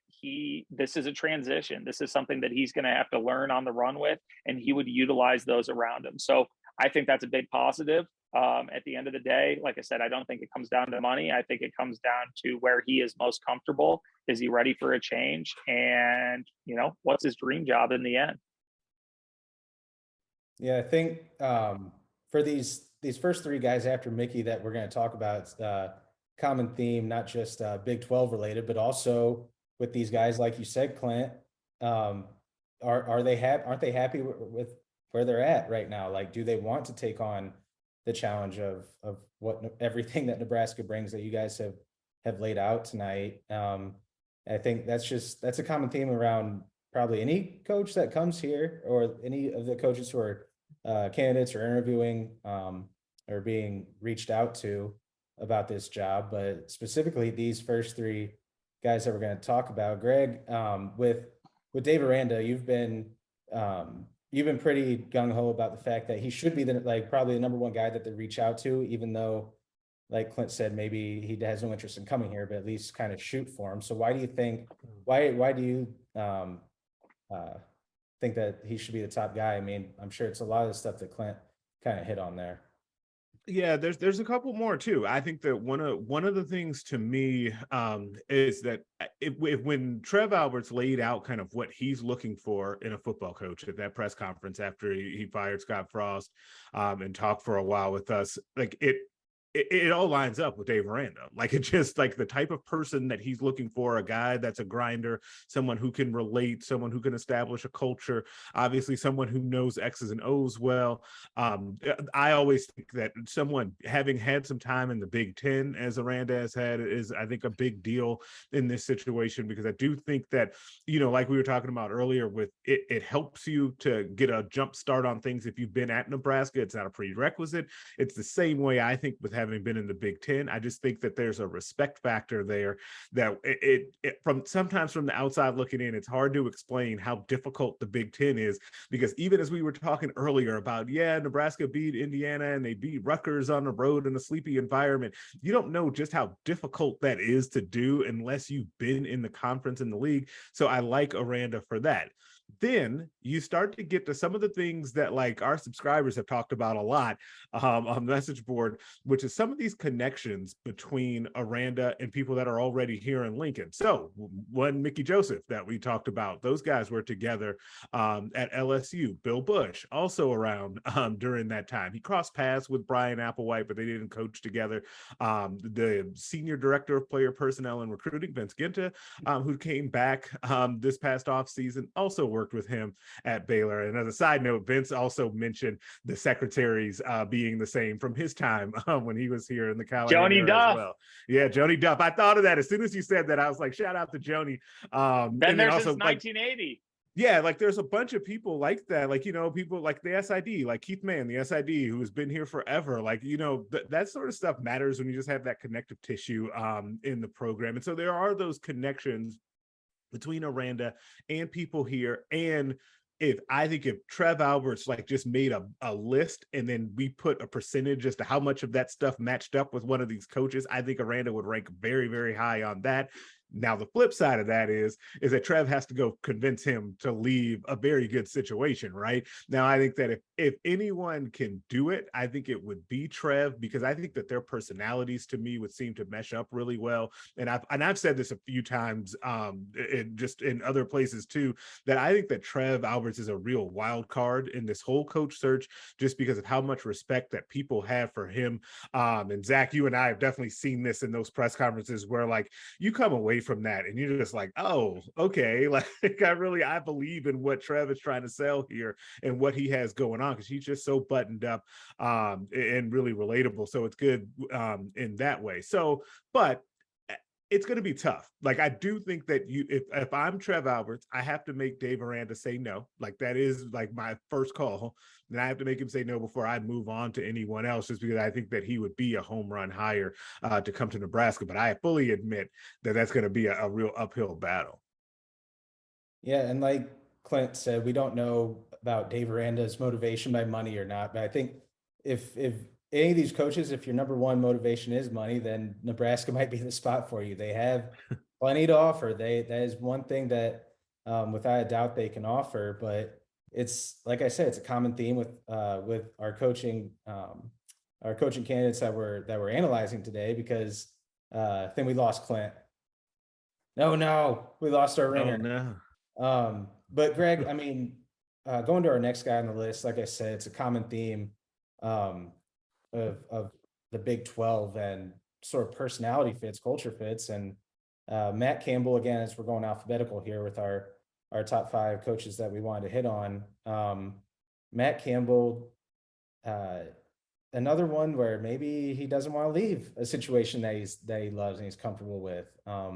[SPEAKER 2] this is a transition. This is something that he's going to have to learn on the run with, and he would utilize those around him. So I think that's a big positive. At the end of the day, like I said, I don't think it comes down to money. I think it comes down to where he is most comfortable. Is he ready for a change? And, you know, what's his dream job in the end?
[SPEAKER 1] Yeah, I think for these first three guys after Mickey that we're going to talk about, it's common theme, not just Big 12 related, but also with these guys, like you said, Clint, aren't they happy with where they're at right now? Like, do they want to take on the challenge of what everything that Nebraska brings that you guys have laid out tonight? I think that's a common theme around probably any coach that comes here, or any of the coaches who are candidates or interviewing or being reached out to about this job. But specifically these first three guys that we're going to talk about, Greg, with Dave Aranda, you've been pretty gung-ho about the fact that he should be probably the number one guy that they reach out to, even though, like Clint said, maybe he has no interest in coming here, but at least kind of shoot for him. So why do you think that he should be the top guy? I mean, I'm sure it's a lot of the stuff that Clint kind of hit on there.
[SPEAKER 3] Yeah, there's a couple more too. I think that one of the things to me is that when Trev Alberts laid out kind of what he's looking for in a football coach at that press conference after he fired Scott Frost and talked for a while with us, like it all lines up with Dave Aranda. Like, it's just like the type of person that he's looking for, a guy that's a grinder, someone who can relate, someone who can establish a culture, obviously someone who knows X's and O's well. I always think that someone having had some time in the Big Ten, as Aranda has had, is, I think, a big deal in this situation, because I do think that, you know, like we were talking about earlier, with it helps you to get a jump start on things if you've been at Nebraska. It's not a prerequisite. It's the same way, I think, with having been in the Big Ten. I just think that there's a respect factor there that sometimes from the outside looking in, it's hard to explain how difficult the Big Ten is, because even as we were talking earlier about, Nebraska beat Indiana and they beat Rutgers on the road in a sleepy environment, you don't know just how difficult that is to do unless you've been in the conference in the league. So I like Aranda for that. Then you start to get to some of the things that, like, our subscribers have talked about a lot on the message board, which is some of these connections between Aranda and people that are already here in Lincoln. So one, Mickey Joseph that we talked about, those guys were together at LSU. Bill Bush also around during that time. He crossed paths with Brian Applewhite, but they didn't coach together. The senior director of player personnel and recruiting, Vince Ginta, who came back this past offseason, also worked worked with him at Baylor. And as a side note, Vince also mentioned the secretaries being the same from his time when he was here in the Callahan
[SPEAKER 2] Joni
[SPEAKER 3] era
[SPEAKER 2] Duff.
[SPEAKER 3] as well. Yeah, Joni Duff. I thought of that as soon as you said that. I was like, shout out to Joni.
[SPEAKER 2] Been there since 1980.
[SPEAKER 3] Yeah, like there's a bunch of people like that, like, people like the SID, like Keith Mann, the SID, who has been here forever. Like, that sort of stuff matters when you just have that connective tissue in the program. And so there are those connections between Aranda and people here. And I think if Trev Alberts like just made a list and then we put a percentage as to how much of that stuff matched up with one of these coaches, I think Aranda would rank very, very high on that. Now, the flip side of that is that Trev has to go convince him to leave a very good situation, right? Now, I think that if anyone can do it, I think it would be Trev, because I think that their personalities to me would seem to mesh up really well. And I've said this a few times, just in other places too, that I think that Trev Alberts is a real wild card in this whole coach search, just because of how much respect that people have for him. And Zack, you and I have definitely seen this in those press conferences where like you come away from that and you're just like, oh, okay, like I believe in what Trev is trying to sell here and what he has going on, because he's just so buttoned up and really relatable. So it's good in that way. So, but it's going to be tough. Like, I do think that if I'm Trev Alberts, I have to make Dave Aranda say no. Like, that is like my first call. And I have to make him say no before I move on to anyone else, just because I think that he would be a home run hire to come to Nebraska. But I fully admit that that's going to be a real uphill battle.
[SPEAKER 1] Yeah, and like Clint said, we don't know about Dave Aranda's motivation by money or not. But I think if any of these coaches, if your number one motivation is money, then Nebraska might be the spot for you. They have plenty to offer. That is one thing that without a doubt they can offer. But it's like I said, it's a common theme with our coaching candidates that we're analyzing today, because I think we lost Clint. No, we lost our ringer.
[SPEAKER 3] Oh, no.
[SPEAKER 1] But Greg, I mean, going to our next guy on the list, like I said, it's a common theme of the Big 12 and sort of personality fits, culture fits. And Matt Campbell, again, as we're going alphabetical here with our top 5 coaches that we wanted to hit on. Matt Campbell, another one where maybe he doesn't want to leave a situation that he loves and he's comfortable with. I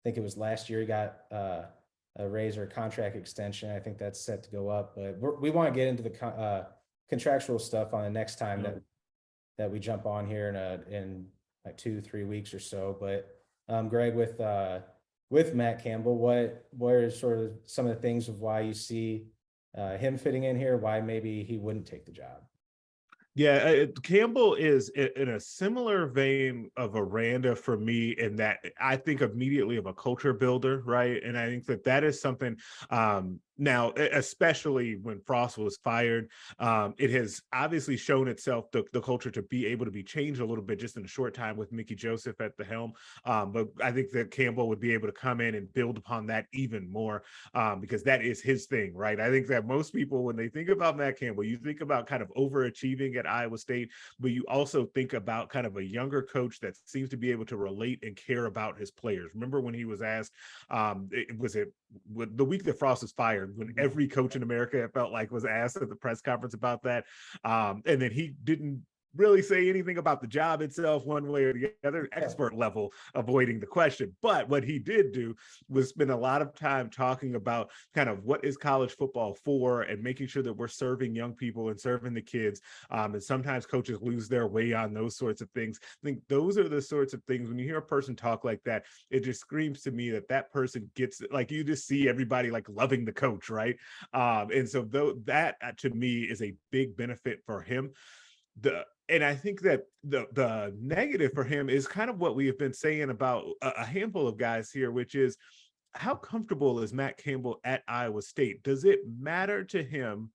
[SPEAKER 1] think it was last year he got a raise or a contract extension. I think that's set to go up, but we want to get into the contractual stuff on the next time that we jump on here in like 2-3 weeks or so. But Greg, with Matt Campbell, what are sort of some of the things of why you see him fitting in here, why maybe he wouldn't take the job?
[SPEAKER 3] Yeah, Campbell is in a similar vein of Aranda for me, in that I think immediately of a culture builder, right? And I think that is something now, especially when Frost was fired, it has obviously shown itself, the culture, to be able to be changed a little bit just in a short time with Mickey Joseph at the helm. But I think that Campbell would be able to come in and build upon that even more, because that is his thing, right? I think that most people, when they think about Matt Campbell, you think about kind of overachieving at Iowa State, but you also think about kind of a younger coach that seems to be able to relate and care about his players. Remember when he was asked, the week that Frost was fired, when every coach in America, it felt like, was asked at the press conference about that. And then he didn't really say anything about the job itself one way or the other, expert level avoiding the question. But what he did do was spend a lot of time talking about kind of what is college football for, and making sure that we're serving young people and serving the kids. And sometimes coaches lose their way on those sorts of things. I think those are the sorts of things, when you hear a person talk like that, it just screams to me that person gets, like, you just see everybody like loving the coach, right? And so that to me is a big benefit for him. And I think that the negative for him is kind of what we have been saying about a handful of guys here, which is, how comfortable is Matt Campbell at Iowa State? Does it matter to him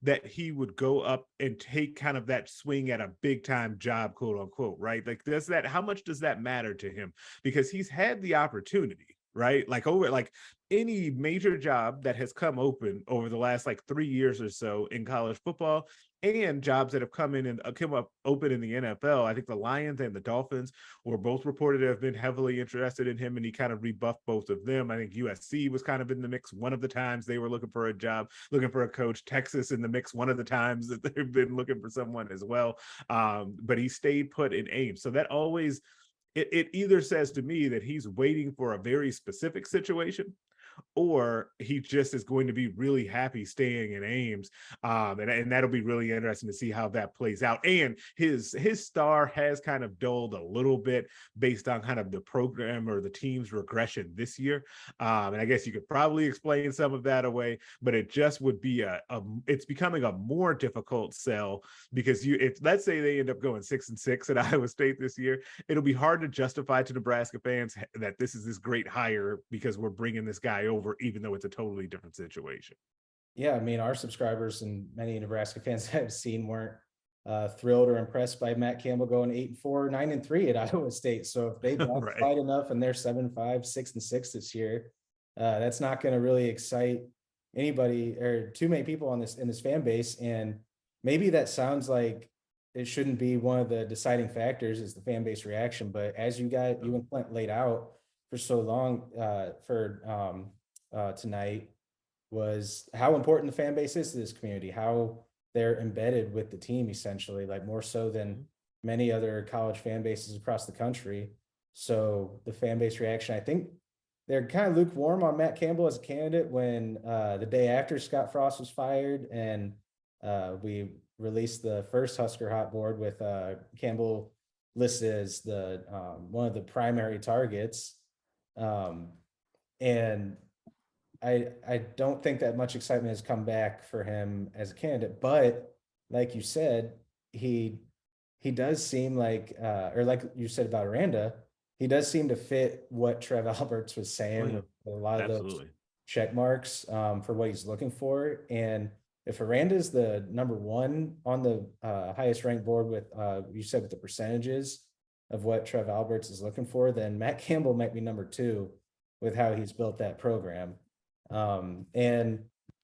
[SPEAKER 3] that he would go up and take kind of that swing at a big time job, quote unquote, right? Like, how much does that matter to him? Because he's had the opportunity, right? Like, over like any major job that has come open over the last like 3 years or so in college football, and jobs that have come in and come up open in the NFL. I think the Lions and the Dolphins were both reported to have been heavily interested in him, and he kind of rebuffed both of them. I think USC was kind of in the mix one of the times they were looking for a job, looking for a coach. Texas in the mix one of the times that they've been looking for someone as well. But he stayed put in Ames. So that always, it either says to me that he's waiting for a very specific situation, or he just is going to be really happy staying in Ames. And that'll be really interesting to see how that plays out. And his star has kind of dulled a little bit based on kind of the program or the team's regression this year. And I guess you could probably explain some of that away, but it just would be it's becoming a more difficult sell, because if let's say they end up going 6-6 at Iowa State this year, it'll be hard to justify to Nebraska fans that this is this great hire because we're bringing this guy over, even though it's a totally different situation.
[SPEAKER 1] Yeah, I mean, our subscribers and many Nebraska fans I've seen weren't thrilled or impressed by Matt Campbell going 8-4, 9-3 at Iowa State. So if they backslide
[SPEAKER 3] Right.
[SPEAKER 1] enough and they're 7-5, 6-6 this year, that's not going to really excite anybody or too many people in this fan base. And maybe that sounds like it shouldn't be one of the deciding factors is the fan base reaction. But as you and Clint laid out for so long tonight, was how important the fan base is to this community, how they're embedded with the team, essentially, like more so than many other college fan bases across the country. So the fan base reaction, I think they're kind of lukewarm on Matt Campbell as a candidate when the day after Scott Frost was fired and we released the first Husker hot board with Campbell listed as the one of the primary targets. And I don't think that much excitement has come back for him as a candidate, but like you said, he does seem like, or like you said about Aranda, he does seem to fit what Trev Alberts was saying with a lot of those check marks for what he's looking for. And if Aranda is the number one on the highest ranked board with, you said with the percentages of what Trev Alberts is looking for, then Matt Campbell might be number two with how he's built that program. And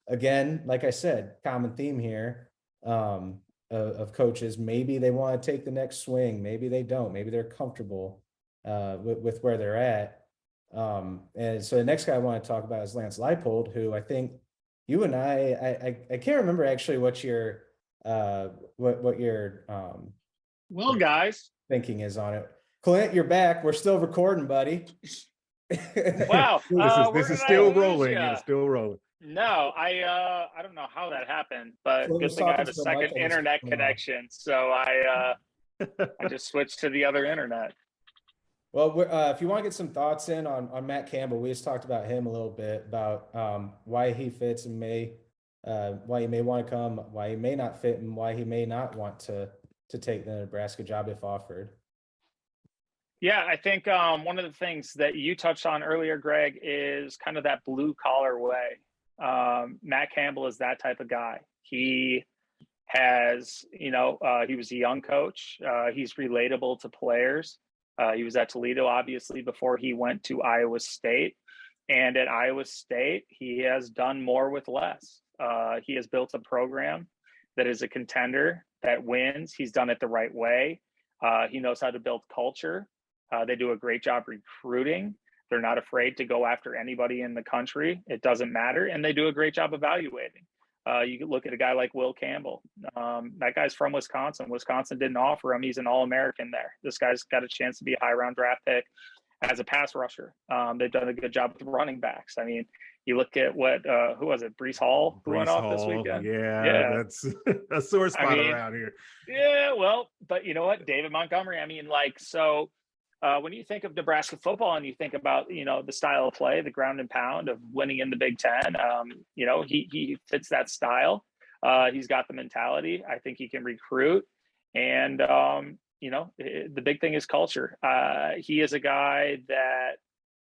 [SPEAKER 1] again, like I said, common theme here of coaches, maybe they want to take the next swing, maybe they don't, maybe they're comfortable with where they're at. And so the next guy I want to talk about is Lance Leipold, who I think you and I can't remember actually what your
[SPEAKER 2] well, guys,
[SPEAKER 1] thinking is on it. Clint, you're back. We're still recording, buddy.
[SPEAKER 2] Wow.
[SPEAKER 3] This is still rolling. It's still rolling.
[SPEAKER 2] No, I don't know how that happened, but good thing I have a second internet connection. So I just switched to the other internet.
[SPEAKER 1] Well, if you want to get some thoughts in on Matt Campbell, we just talked about him a little bit about why he fits and why he may want to come, why he may not fit, and why he may not want to take the Nebraska job if offered.
[SPEAKER 2] Yeah, I think one of the things that you touched on earlier, Greg, is kind of that blue collar way. Matt Campbell is that type of guy. He has, he was a young coach. He's relatable to players. He was at Toledo, obviously, before he went to Iowa State. And at Iowa State, he has done more with less. He has built a program that is a contender, that wins. He's done it the right way. He knows how to build culture. They do a great job recruiting. They're not afraid to go after anybody in the country. It doesn't matter. And they do a great job evaluating. You can look at a guy like Will Campbell. That guy's from Wisconsin. Wisconsin didn't offer him. He's an All-American there. This guy's got a chance to be a high-round draft pick as a pass rusher. They've done a good job with running backs. I mean, you look at what, who was it? Breece Hall, who went off this weekend.
[SPEAKER 3] Yeah, that's a sore spot around here.
[SPEAKER 2] Yeah, well, but you know what? David Montgomery, so when you think of Nebraska football and you think about, the style of play, the ground and pound of winning in the Big Ten, he fits that style. He's got the mentality. I think he can recruit. And, the big thing is culture. He is a guy that,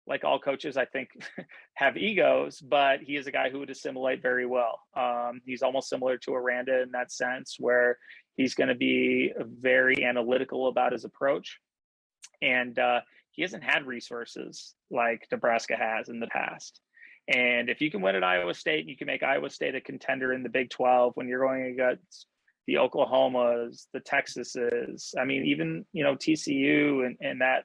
[SPEAKER 2] like all coaches, I think have egos, but he is a guy who would assimilate very well. He's almost similar to Aranda in that sense, where he's going to be very analytical about his approach. And he hasn't had resources like Nebraska has in the past. And if you can win at Iowa State, you can make Iowa State a contender in the Big 12 when you're going against, the Oklahomas, the Texases. I mean, even, TCU and that,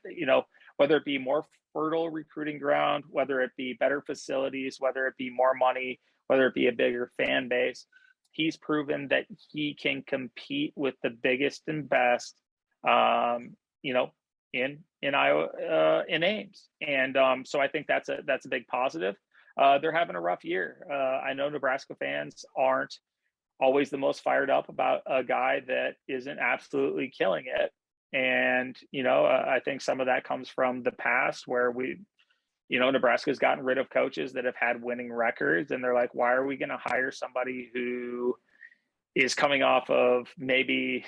[SPEAKER 2] whether it be more fertile recruiting ground, whether it be better facilities, whether it be more money, whether it be a bigger fan base, he's proven that he can compete with the biggest and best, in Iowa, in Ames. And so I think that's a big positive. They're having a rough year. I know Nebraska fans aren't always the most fired up about a guy that isn't absolutely killing it. And, I think some of that comes from the past where Nebraska's gotten rid of coaches that have had winning records. And they're like, why are we going to hire somebody who is coming off of maybe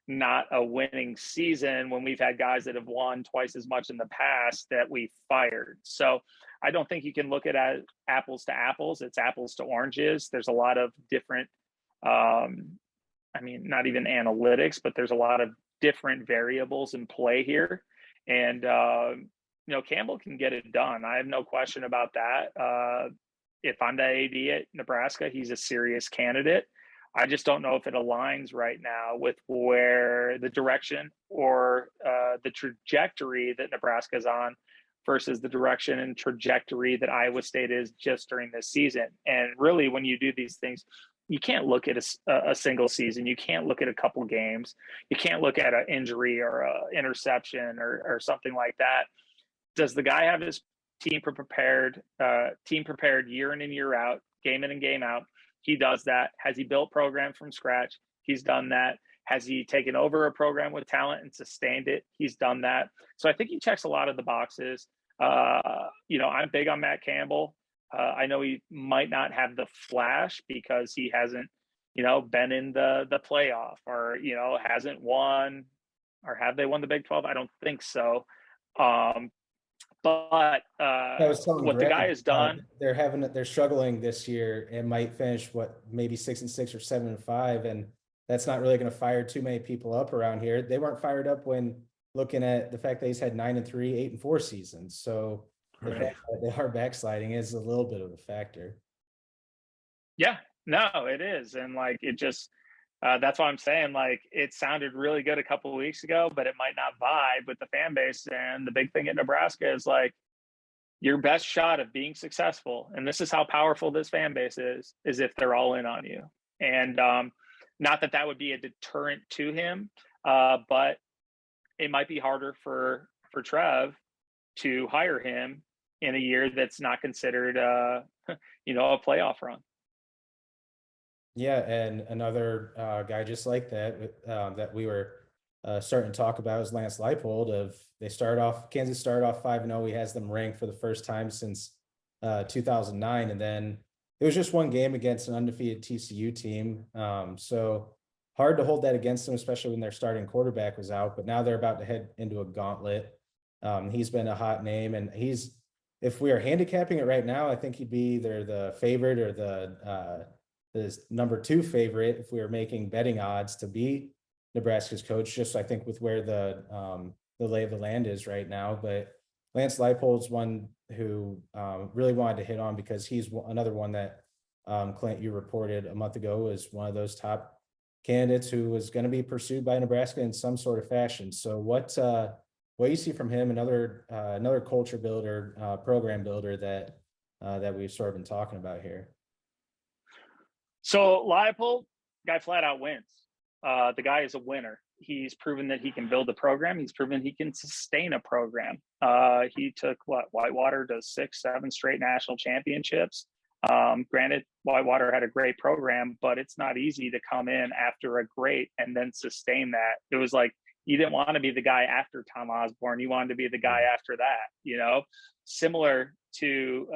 [SPEAKER 2] not a winning season when we've had guys that have won twice as much in the past that we fired? So I don't think you can look at it apples to apples. It's apples to oranges. There's a lot of different, not even analytics, but there's a lot of different variables in play here. And, Campbell can get it done. I have no question about that. If I'm the AD at Nebraska, he's a serious candidate. I just don't know if it aligns right now with where the direction or the trajectory that Nebraska's on versus the direction and trajectory that Iowa State is just during this season. And really, when you do these things, you can't look at a single season. You can't look at a couple games. You can't look at an injury or an interception or something like that. Does the guy have his team prepared year in and year out, game in and game out? He does that. Has he built program from scratch? He's done that. Has he taken over a program with talent and sustained it? He's done that. So I think he checks a lot of the boxes. I'm big on Matt Campbell. I know he might not have the flash because he hasn't, been in the playoff or, hasn't won, or have they won the Big 12? I don't think so. But what the guy has done,
[SPEAKER 1] they're struggling this year and might finish maybe 6-6 or 7-5, and that's not really going to fire too many people up around here. They weren't fired up when looking at the fact that he's had 9-3, 8-4 seasons. So the fact that they are backsliding is a little bit of a factor.
[SPEAKER 2] Yeah, no, it is, and it just. That's why I'm saying it sounded really good a couple of weeks ago, but it might not vibe with the fan base. And the big thing at Nebraska is your best shot of being successful. And this is how powerful this fan base is if they're all in on you. And not that would be a deterrent to him, but it might be harder for Trev to hire him in a year that's not considered, a playoff run.
[SPEAKER 1] Yeah, and another guy just like that that we were starting to talk about is Lance Leipold. Kansas started off 5-0. He has them ranked for the first time since 2009, and then it was just one game against an undefeated TCU team. So hard to hold that against them, especially when their starting quarterback was out. But now they're about to head into a gauntlet. He's been a hot name, and if we are handicapping it right now, I think he'd be either the favorite or the number 2 favorite if we were making betting odds to be Nebraska's coach, just I think with where the lay of the land is right now. But Lance Leipold's one who really wanted to hit on because he's another one that Clint, you reported a month ago, was one of those top candidates who was going to be pursued by Nebraska in some sort of fashion. So what you see from him, another culture builder, program builder that we've sort of been talking about here?
[SPEAKER 2] So Leipold, guy flat out wins. The guy is a winner. He's proven that he can build a program. He's proven he can sustain a program. He took Whitewater to 6-7 straight national championships. Granted, Whitewater had a great program, but it's not easy to come in after a great and then sustain that. It was you didn't want to be the guy after Tom Osborne. You wanted to be the guy after that, similar to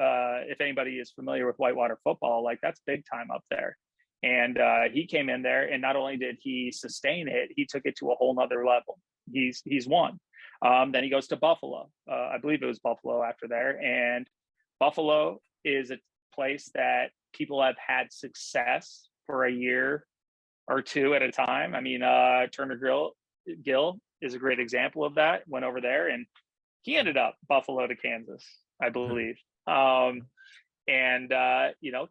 [SPEAKER 2] if anybody is familiar with Whitewater football, that's big time up there. And he came in there, and not only did he sustain it, he took it to a whole nother level. He's won. Then he goes to Buffalo. I believe it was Buffalo after there. And Buffalo is a place that people have had success for a year or two at a time. I mean, Turner Gill is a great example of that. Went over there, and he ended up Buffalo to Kansas, I believe.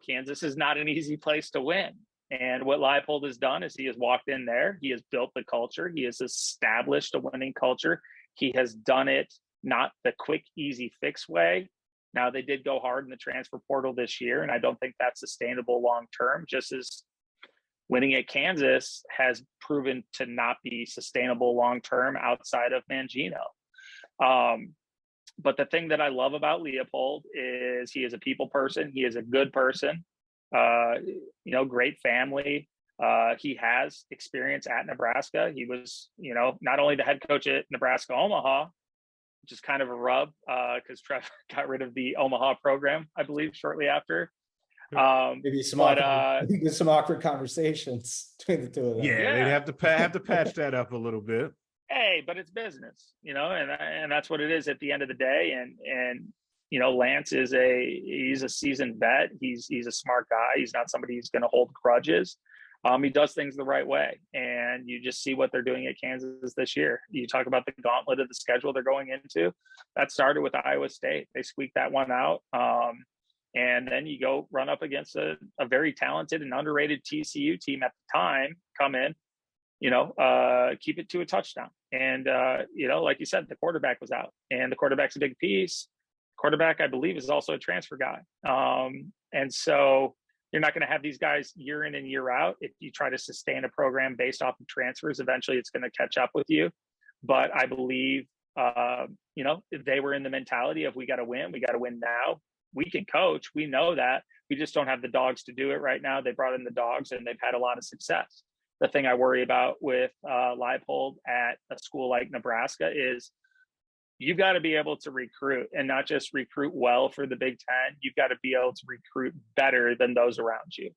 [SPEAKER 2] Kansas is not an easy place to win. And what Leipold has done is he has walked in there, he has built the culture, he has established a winning culture. He has done it not the quick, easy fix way. Now, they did go hard in the transfer portal this year, and I don't think that's sustainable long term, just as winning at Kansas has proven to not be sustainable long term outside of Mangino. But the thing that I love about Leipold is he is a people person. He is a good person, great family. He has experience at Nebraska. He was, not only the head coach at Nebraska Omaha, which is kind of a rub because Trev got rid of the Omaha program, I believe, shortly after.
[SPEAKER 1] Maybe some awkward conversations between the two of them.
[SPEAKER 3] Yeah, they'd have to patch that up a little bit.
[SPEAKER 2] Hey, but it's business, and that's what it is at the end of the day. And Lance he's a seasoned vet. He's a smart guy. He's not somebody who's going to hold grudges. He does things the right way, and you just see what they're doing at Kansas this year. You talk about the gauntlet of the schedule they're going into. That started with Iowa State. They squeaked that one out. And then you go run up against a very talented and underrated TCU team at the time, come in, keep it to a touchdown. And, like you said, the quarterback was out, and the quarterback's a big piece. Quarterback, I believe, is also a transfer guy. And so you're not going to have these guys year in and year out. If you try to sustain a program based off of transfers, eventually it's going to catch up with you. But I believe, they were in the mentality of we got to win now. We can coach. We know that. We just don't have the dogs to do it right now. They brought in the dogs, and they've had a lot of success. The thing I worry about with Leipold at a school like Nebraska is you've got to be able to recruit, and not just recruit well for the Big Ten. You've got to be able to recruit better than those around you.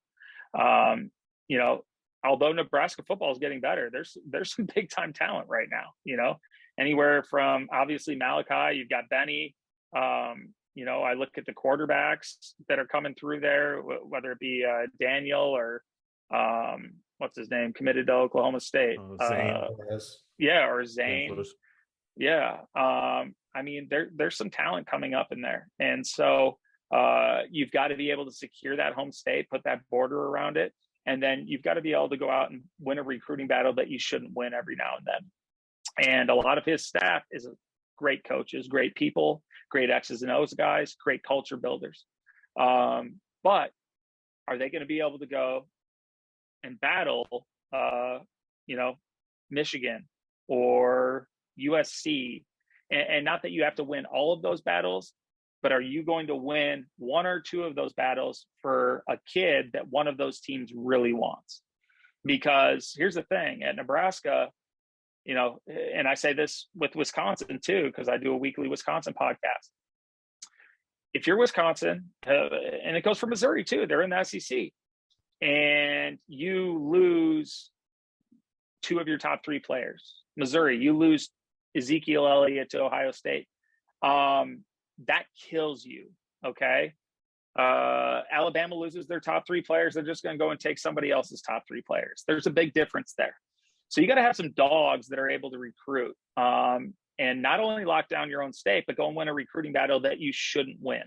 [SPEAKER 2] Although Nebraska football is getting better, there's some big time talent right now. Anywhere from obviously Malachi, you've got Benny. I look at the quarterbacks that are coming through there, whether it be Daniel or what's his name, committed to Oklahoma State.
[SPEAKER 3] Zane.
[SPEAKER 2] Or Zane. Yeah. There's some talent coming up in there. And so you've got to be able to secure that home state, put that border around it. And then you've got to be able to go out and win a recruiting battle that you shouldn't win every now and then. And a lot of his staff is great coaches, great people, great X's and O's guys, great culture builders. But are they going to be able to go and battle, Michigan or USC? And not that you have to win all of those battles, but are you going to win one or two of those battles for a kid that one of those teams really wants? Because here's the thing, at Nebraska, and I say this with Wisconsin too, because I do a weekly Wisconsin podcast. If you're Wisconsin, and it goes for Missouri too, they're in the SEC, and you lose two of your top three players. Missouri, you lose Ezekiel Elliott to Ohio State. That kills you, okay? Alabama loses their top three players. They're just going to go and take somebody else's top three players. There's a big difference there. So you got to have some dogs that are able to recruit, and not only lock down your own state, but go and win a recruiting battle that you shouldn't win.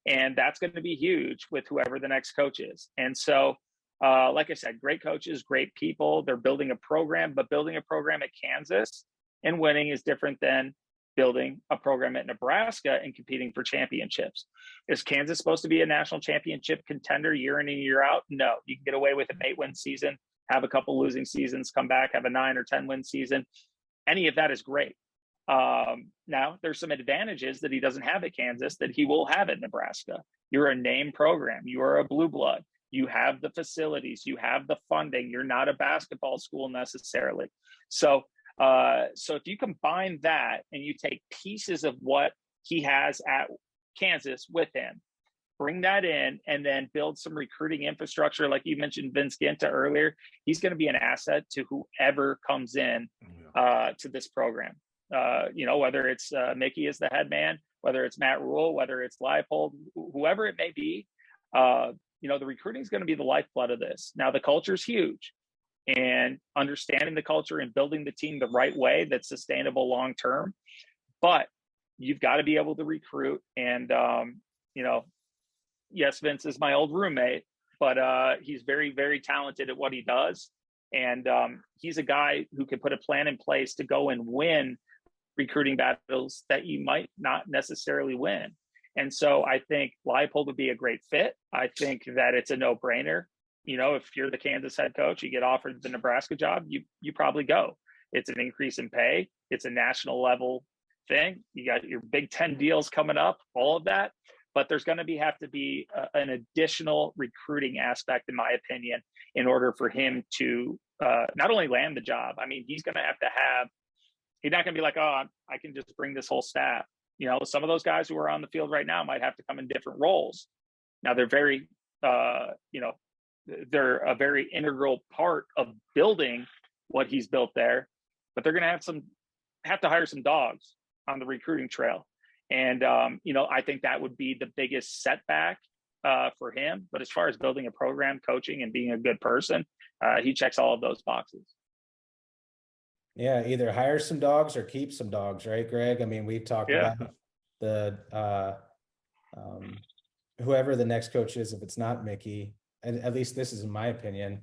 [SPEAKER 2] And that's going to be huge with whoever the next coach is. And so, like I said, great coaches, great people. They're building a program, but building a program at Kansas and winning is different than building a program at Nebraska and competing for championships. Is Kansas supposed to be a national championship contender year in and year out? No. You can get away with an 8-win season, have a couple losing seasons, come back, have a 9 or 10-win season. Any of that is great. Now, there's some advantages that he doesn't have at Kansas that he will have at Nebraska. You're a name program. You are a blue blood. You have the facilities. You have the funding. You're not a basketball school necessarily. So if you combine that and you take pieces of what he has at Kansas with him, bring that in, and then build some recruiting infrastructure. Like you mentioned Vince Ginta earlier, he's going to be an asset to whoever comes in to this program. Whether it's Mickey as the head man, whether it's Matt Rhule, whether it's Leipold, whoever it may be, the recruiting is going to be the lifeblood of this. Now, the culture is huge, and understanding the culture and building the team the right way that's sustainable long term. But you've got to be able to recruit. And yes, Vince is my old roommate, but he's very, very talented at what he does. And he's a guy who can put a plan in place to go and win recruiting battles that you might not necessarily win. And so I think Leipold would be a great fit. I think that it's a no-brainer. You know, if you're the Kansas head coach, you get offered the Nebraska job, you probably go. It's an increase in pay. It's a national level thing. You got your Big Ten deals coming up, all of that. But there's going to have to be an additional recruiting aspect, in my opinion, in order for him to not only land the job. I mean, he's going to have, he's not going to be like, oh, I can just bring this whole staff. You know, some of those guys who are on the field right now might have to come in different roles. Now they're very, they're a very integral part of building what he's built there, but they're going to have to hire some dogs on the recruiting trail. And, I think that would be the biggest setback for him. But as far as building a program, coaching, and being a good person, he checks all of those boxes.
[SPEAKER 1] Yeah, either hire some dogs or keep some dogs, right, Greg? I mean, we've talked about the whoever the next coach is, if it's not Mickey, and at least this is in my opinion,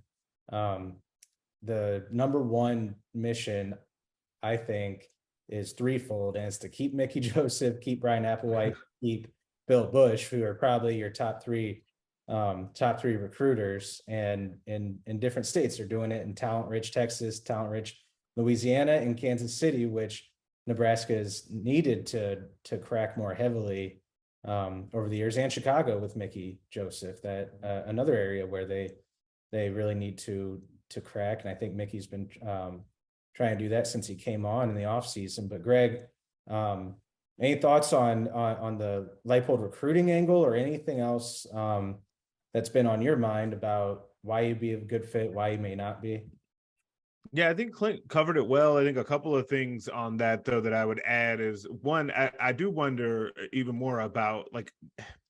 [SPEAKER 1] the number one mission, I think, is threefold, and it's to keep Mickey Joseph, keep Brian Applewhite, keep Bill Bush, who are probably your top three recruiters, and in different states. They're doing it in talent-rich Texas, talent-rich Louisiana, and Kansas City, which Nebraska has needed to crack more heavily over the years, and Chicago with Mickey Joseph, that another area where they really need to crack. And I think Mickey's been trying to do that since he came on in the offseason. But Greg, any thoughts on the Leipold recruiting angle, or anything else that's been on your mind about why you'd be a good fit, why you may not be?
[SPEAKER 3] Yeah, I think Clint covered it well. I think a couple of things on that, though, that I would add is, one, I do wonder even more about, like,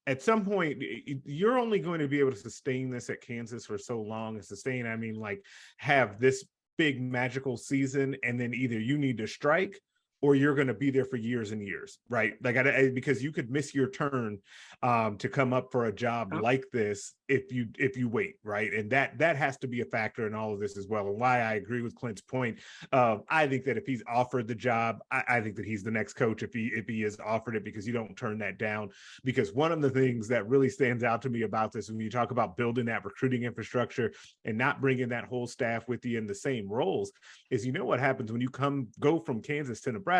[SPEAKER 3] at some point, you're only going to be able to sustain this at Kansas for so long. And sustain, I mean, like, have this big magical season, and then either you need to strike or you're going to be there for years and years, right? Like, because you could miss your turn to come up for a job like this if you wait, right? And that has to be a factor in all of this as well. And why I agree with Clint's point, I think that if he's offered the job, I think that he's the next coach if he is offered it, because you don't turn that down. Because one of the things that really stands out to me about this, when you talk about building that recruiting infrastructure and not bringing that whole staff with you in the same roles, is, you know what happens when you go from Kansas to Nebraska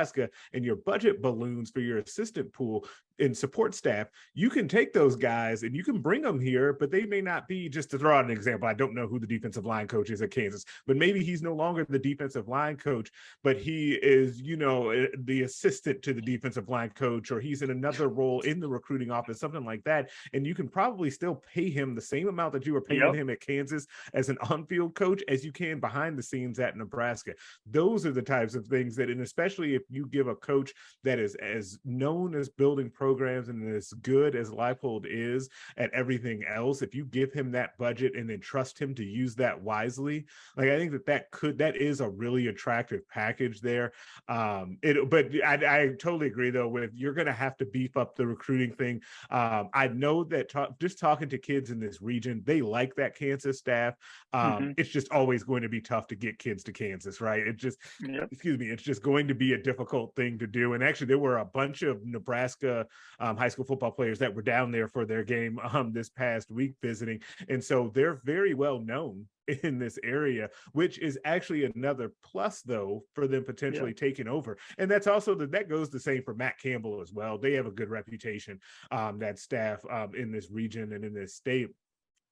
[SPEAKER 3] and your budget balloons for your assistant pool and support staff. You can take those guys and you can bring them here, but they may not be, just to throw out an example, I don't know who the defensive line coach is at Kansas, but maybe he's no longer the defensive line coach, but he is, the assistant to the defensive line coach, or he's in another role in the recruiting office, something like that. And you can probably still pay him the same amount that you were paying him at Kansas as an on-field coach as you can behind the scenes at Nebraska. Those are the types of things that, and especially if you give a coach that is as known as building programs and as good as Leipold is at everything else, if you give him that budget and then trust him to use that wisely, like, I think that is a really attractive package there. But I totally agree, though, with, you're going to have to beef up the recruiting thing. I know that just talking to kids in this region, they like that Kansas staff. It's just always going to be tough to get kids to Kansas, right? It's just going to be a difficult thing to do. And actually, there were a bunch of Nebraska high school football players that were down there for their game this past week visiting. And so they're very well known in this area, which is actually another plus, though, for them potentially taking over. And that's also that goes the same for Matt Campbell as well. They have a good reputation, that staff in this region and in this state.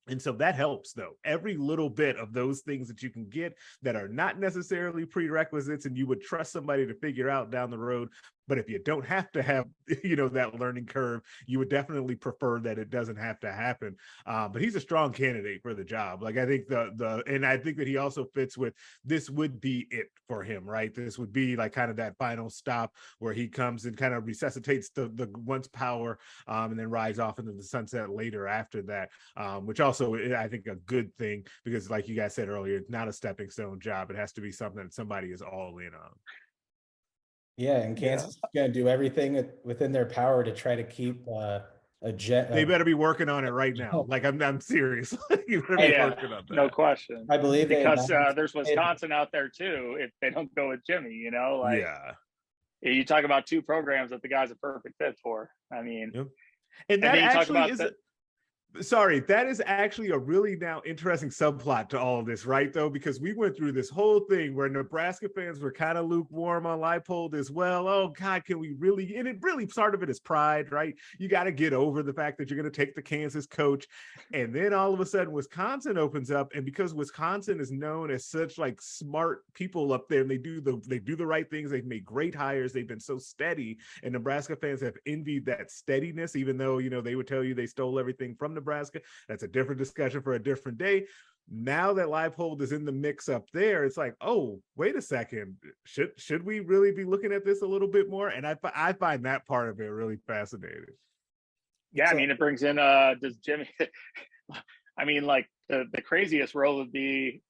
[SPEAKER 3] And so that helps, though. Every little bit of those things that you can get that are not necessarily prerequisites and you would trust somebody to figure out down the road. But if you don't have to have, that learning curve, you would definitely prefer that it doesn't have to happen. But he's a strong candidate for the job. Like, I think and I think that he also fits with, this would be it for him, right? This would be like kind of that final stop where he comes and kind of resuscitates the once power, and then rides off into the sunset later after that, which also, I think, a good thing, because like you guys said earlier, it's not a stepping stone job. It has to be something that somebody is all in on.
[SPEAKER 1] Yeah, and Kansas is going to do everything within their power to try to keep
[SPEAKER 3] They better be working on it right now. Like I'm serious. You better be working on that.
[SPEAKER 2] No question.
[SPEAKER 1] I believe
[SPEAKER 2] because there's Wisconsin out there too. If they don't go with Jimmy, you know, like you talk about two programs that the guy's a perfect fit for. I mean,
[SPEAKER 3] and that actually is. Sorry, that is actually a really now interesting subplot to all of this, right? Though, because we went through this whole thing where Nebraska fans were kind of lukewarm on Leipold as well. Oh God, can we really? And it really, part of it is pride, right? You got to get over the fact that you're going to take the Kansas coach, and then all of a sudden Wisconsin opens up, and because Wisconsin is known as such like smart people up there, and they do the right things. They've made great hires. They've been so steady, and Nebraska fans have envied that steadiness, even though they would tell you they stole everything from Nebraska. That's a different discussion for a different day. Now that Leipold is in the mix up there, it's like, oh, wait a second. Should we really be looking at this a little bit more? And I find that part of it really fascinating.
[SPEAKER 2] Yeah, I mean, it brings in does Jimmy I mean, like the craziest role would be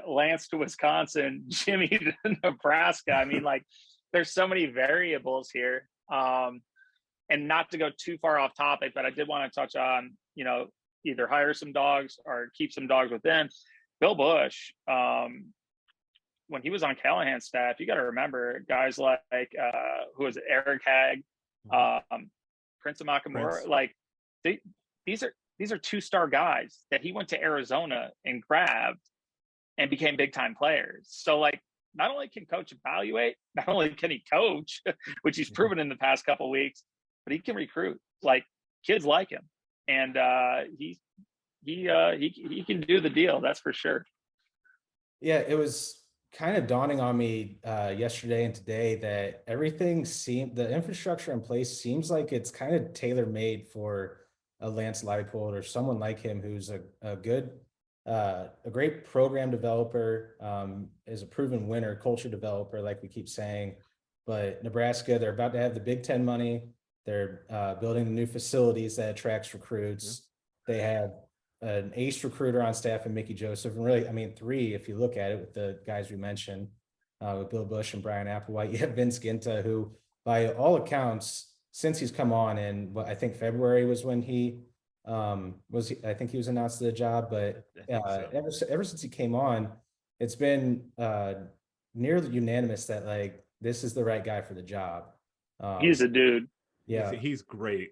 [SPEAKER 2] Lance to Wisconsin, Jimmy to Nebraska. I mean, like there's so many variables here. And not to go too far off topic, but I did want to touch on, either hire some dogs or keep some dogs within. Bill Bush, when he was on Callahan's staff, you got to remember guys like who was it, Eric Hagg, Prince of Makamura. Like these are 2-star guys that he went to Arizona and grabbed and became big time players. So like, not only can coach evaluate, not only can he coach, which he's proven in the past couple of weeks, but he can recruit. Like kids like him, and he can do the deal. That's for sure.
[SPEAKER 1] Yeah, it was kind of dawning on me yesterday and today that the infrastructure in place seems like it's kind of tailor made for a Lance Leipold or someone like him who's a great program developer, is a proven winner, culture developer, like we keep saying. But Nebraska, they're about to have the Big Ten money. They're building the new facilities that attracts recruits. They have an ace recruiter on staff in Mickey Joseph. And really, I mean, 3, if you look at it with the guys we mentioned, with Bill Bush and Brian Applewhite. You have Vince Ginta, who by all accounts, since he's come on in I think February was when I think he was announced to the job, but ever since he came on, it's been nearly unanimous that like this is the right guy for the job.
[SPEAKER 2] He's a dude.
[SPEAKER 3] Yeah, he's great.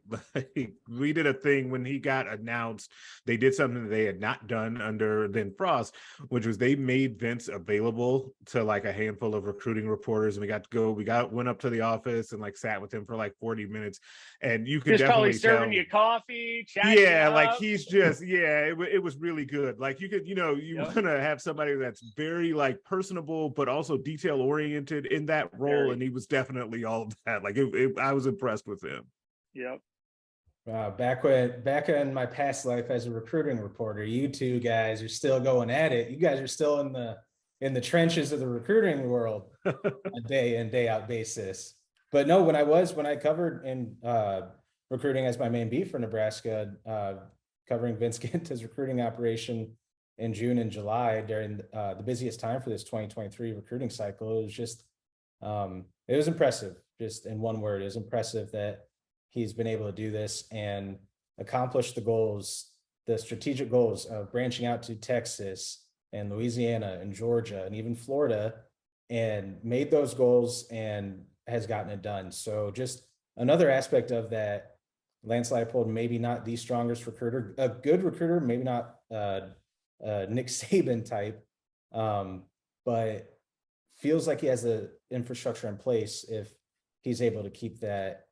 [SPEAKER 3] We did a thing when he got announced. They did something that they had not done under Lynn Frost, which was they made Vince available to like a handful of recruiting reporters, and went up to the office and like sat with him for like 40 minutes, and you could definitely
[SPEAKER 2] probably serving
[SPEAKER 3] tell,
[SPEAKER 2] you coffee, chatting.
[SPEAKER 3] Yeah, like he's just it was really good. Like you could want to have somebody that's very like personable but also detail oriented in that role, and he was definitely all of that. Like I was impressed with him.
[SPEAKER 2] Yep.
[SPEAKER 1] Back in my past life as a recruiting reporter, you two guys are still going at it. You guys are still in the trenches of the recruiting world on a day in, day out basis. But no, when I covered in recruiting as my main beat for Nebraska, covering Vince Ginta's recruiting operation in June and July during the busiest time for this 2023 recruiting cycle, it was just it was impressive. Just in one word, it was impressive that he's been able to do this and accomplish the strategic goals of branching out to Texas and Louisiana and Georgia and even Florida, and made those goals and has gotten it done. So just another aspect of that, Lance Leipold, maybe not the strongest recruiter, a good recruiter, maybe not Nick Saban type, but feels like he has the infrastructure in place if he's able to keep that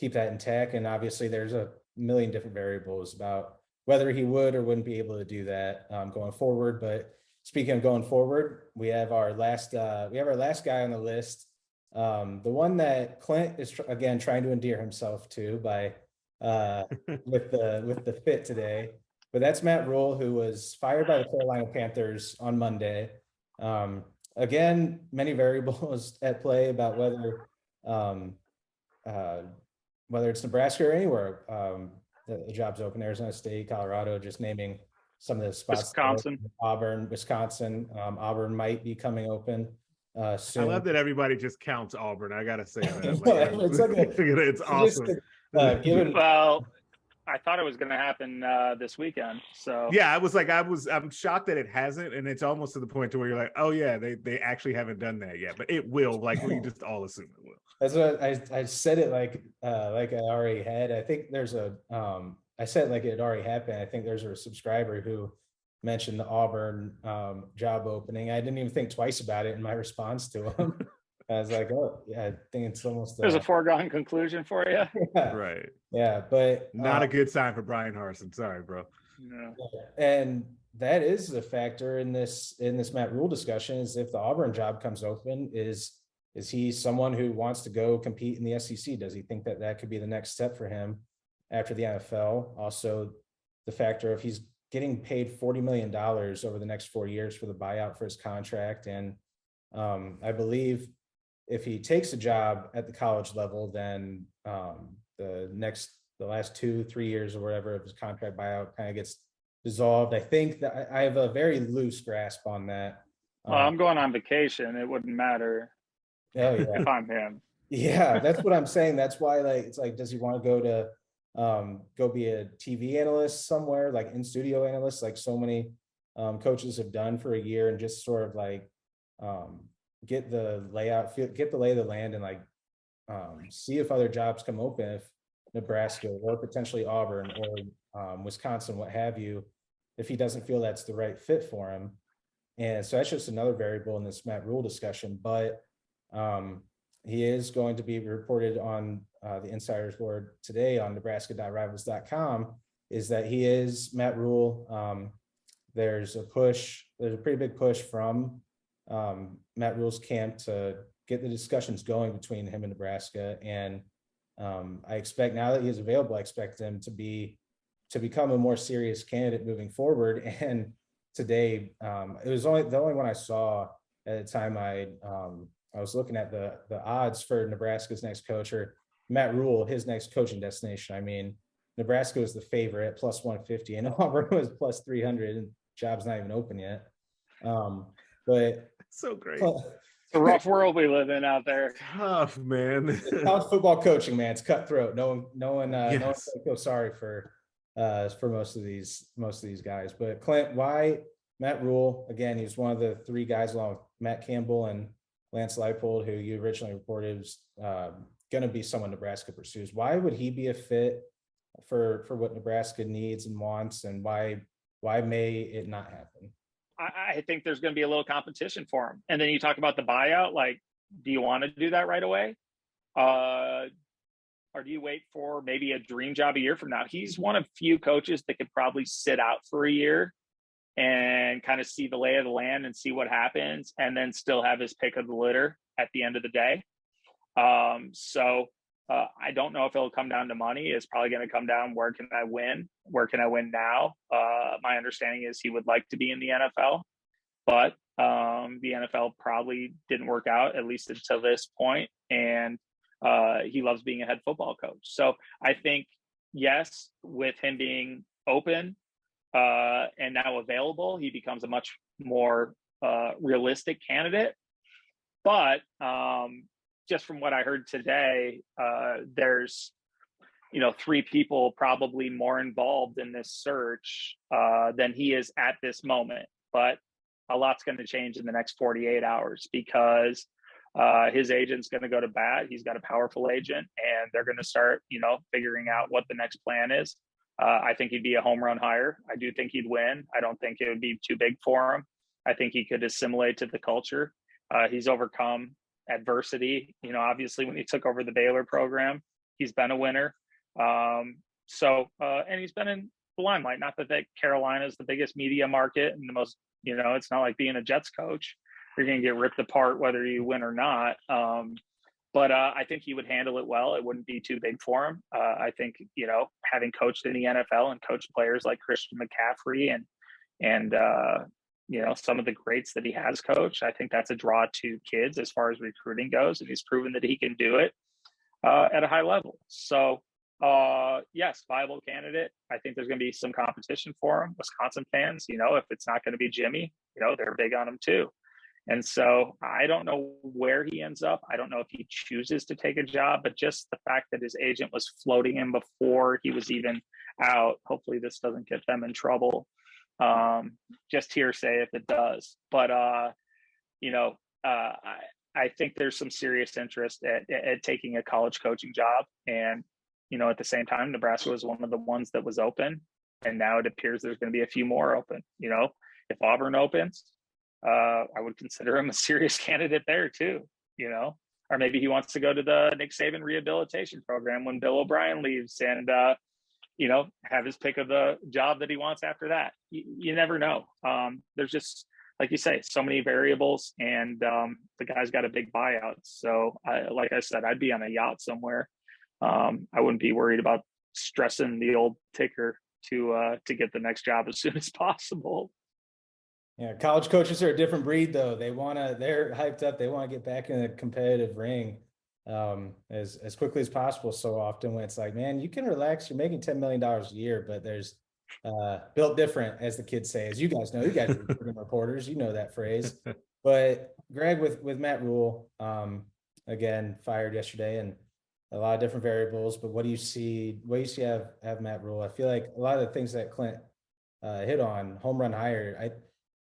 [SPEAKER 1] intact. And obviously there's a million different variables about whether he would or wouldn't be able to do that going forward. But speaking of going forward, we have our last guy on the list. The one that Clint is again trying to endear himself to by with the fit today. But that's Matt Rhule, who was fired by the Carolina Panthers on Monday. Again, many variables at play about whether it's Nebraska or anywhere the job's open, Arizona State, Colorado, just naming some of the spots.
[SPEAKER 2] Wisconsin,
[SPEAKER 1] Auburn, Wisconsin. Auburn might be coming open soon.
[SPEAKER 3] I love that everybody just counts Auburn. I gotta say that. Like, it's awesome.
[SPEAKER 2] I thought it was going to happen this weekend. So
[SPEAKER 3] yeah, I'm shocked that it hasn't, and it's almost to the point to where you're like, oh yeah, they actually haven't done that yet, but it will. Like we just all assume it will.
[SPEAKER 1] That's what I said it like I already had. I think there's a I said like it had already happened. I think there's a subscriber who mentioned the Auburn job opening. I didn't even think twice about it in my response to him. I was like, oh yeah, I think it's almost
[SPEAKER 2] there's a foregone conclusion for you.
[SPEAKER 1] yeah,
[SPEAKER 3] Right.
[SPEAKER 1] yeah, but
[SPEAKER 3] Not a good sign for Brian Harsin. Sorry, bro.
[SPEAKER 2] Yeah.
[SPEAKER 1] And that is a factor in this Matt Rhule discussion, is if the Auburn job comes open, is he someone who wants to go compete in the SEC? Does he think that that could be the next step for him after the NFL? Also, the factor of he's getting paid $40 million over the next 4 years for the buyout for his contract. And I believe if he takes a job at the college level, then the last 2-3 years or whatever of his contract buyout kind of gets dissolved. I think that I have a very loose grasp on that.
[SPEAKER 2] Well, I'm going on vacation. It wouldn't matter if I'm him.
[SPEAKER 1] Yeah, that's what I'm saying. That's why, like, it's like, does he want to go be a TV analyst somewhere, like in studio analyst, like so many coaches have done for a year, and just sort of like get the layout, get the lay of the land, and like see if other jobs come open, if Nebraska or potentially Auburn or Wisconsin, what have you, if he doesn't feel that's the right fit for him. And so that's just another variable in this Matt Rhule discussion. But he is going to be reported on the Insider's Board today on Nebraska.rivals.com, is that he is Matt Rhule. There's a pretty big push from Matt Rhule's camp to get the discussions going between him and Nebraska. And I expect, now that he is available, I expect him to become a more serious candidate moving forward. And today, it was the only one I saw at the time. I was looking at the odds for Nebraska's next coach, or Matt Rhule, his next coaching destination. I mean, Nebraska was the favorite at plus 150, and Auburn was plus 300, and job's not even open yet. But
[SPEAKER 3] so great.
[SPEAKER 2] It's a rough world we live in out there.
[SPEAKER 3] Tough, man.
[SPEAKER 1] College football coaching, man, it's cutthroat. No one
[SPEAKER 3] Yes.
[SPEAKER 1] feels sorry for most of these guys. But Clint, why Matt Rhule? Again, he's one of the three guys along with Matt Campbell and Lance Leipold, who you originally reported was going to be someone Nebraska pursues. Why would he be a fit for what Nebraska needs and wants, and why may it not happen?
[SPEAKER 2] I think there's going to be a little competition for him. And then you talk about the buyout. Like, do you want to do that right away? Or do you wait for maybe a dream job a year from now? He's one of few coaches that could probably sit out for a year and kind of see the lay of the land and see what happens, and then still have his pick of the litter at the end of the day. I don't know if it'll come down to money. It's probably going to come down, where can I win? Where can I win now? My understanding is he would like to be in the NFL, but the NFL probably didn't work out, at least until this point. And he loves being a head football coach. So I think, yes, with him being open and now available, he becomes a much more realistic candidate. But just from what I heard today, there's, three people probably more involved in this search than he is at this moment. But a lot's going to change in the next 48 hours, because his agent's going to go to bat. He's got a powerful agent, and they're going to start, figuring out what the next plan is. I think he'd be a home run hire. I do think he'd win. I don't think it would be too big for him. I think he could assimilate to the culture. He's overcome adversity. Obviously, when he took over the Baylor program, he's been a winner. And he's been in the limelight. Not that Carolina is the biggest media market and the most, it's not like being a Jets coach. You're going to get ripped apart whether you win or not. But I think he would handle it well. It wouldn't be too big for him. I think, having coached in the NFL and coached players like Christian McCaffrey and some of the greats that he has coached, I think that's a draw to kids as far as recruiting goes. And he's proven that he can do it at a high level. So, yes, viable candidate. I think there's going to be some competition for him. Wisconsin fans, if it's not going to be Jimmy, they're big on him too. And so I don't know where he ends up. I don't know if he chooses to take a job, but just the fact that his agent was floating him before he was even out, hopefully this doesn't get them in trouble. Just hearsay if it does. But, I think there's some serious interest at taking a college coaching job. And, at the same time, Nebraska was one of the ones that was open. And now it appears there's going to be a few more open. If Auburn opens, I would consider him a serious candidate there too, or maybe he wants to go to the Nick Saban rehabilitation program when Bill O'Brien leaves and, have his pick of the job that he wants after that. You never know. There's just, like you say, so many variables, and the guy's got a big buyout. So like I said, I'd be on a yacht somewhere. I wouldn't be worried about stressing the old ticker to get the next job as soon as possible.
[SPEAKER 1] Yeah, college coaches are a different breed, though. They're hyped up. They want to get back in a competitive ring as quickly as possible. So often when it's like, man, you can relax. You're making $10 million a year, but there's built different, as the kids say, as you guys know. You guys are reporters, you know that phrase. But Greg, with Matt Rhule, again, fired yesterday, and a lot of different variables. But what do you see? What do you see have Matt Rhule? I feel like a lot of the things that Clint hit on, home run hire.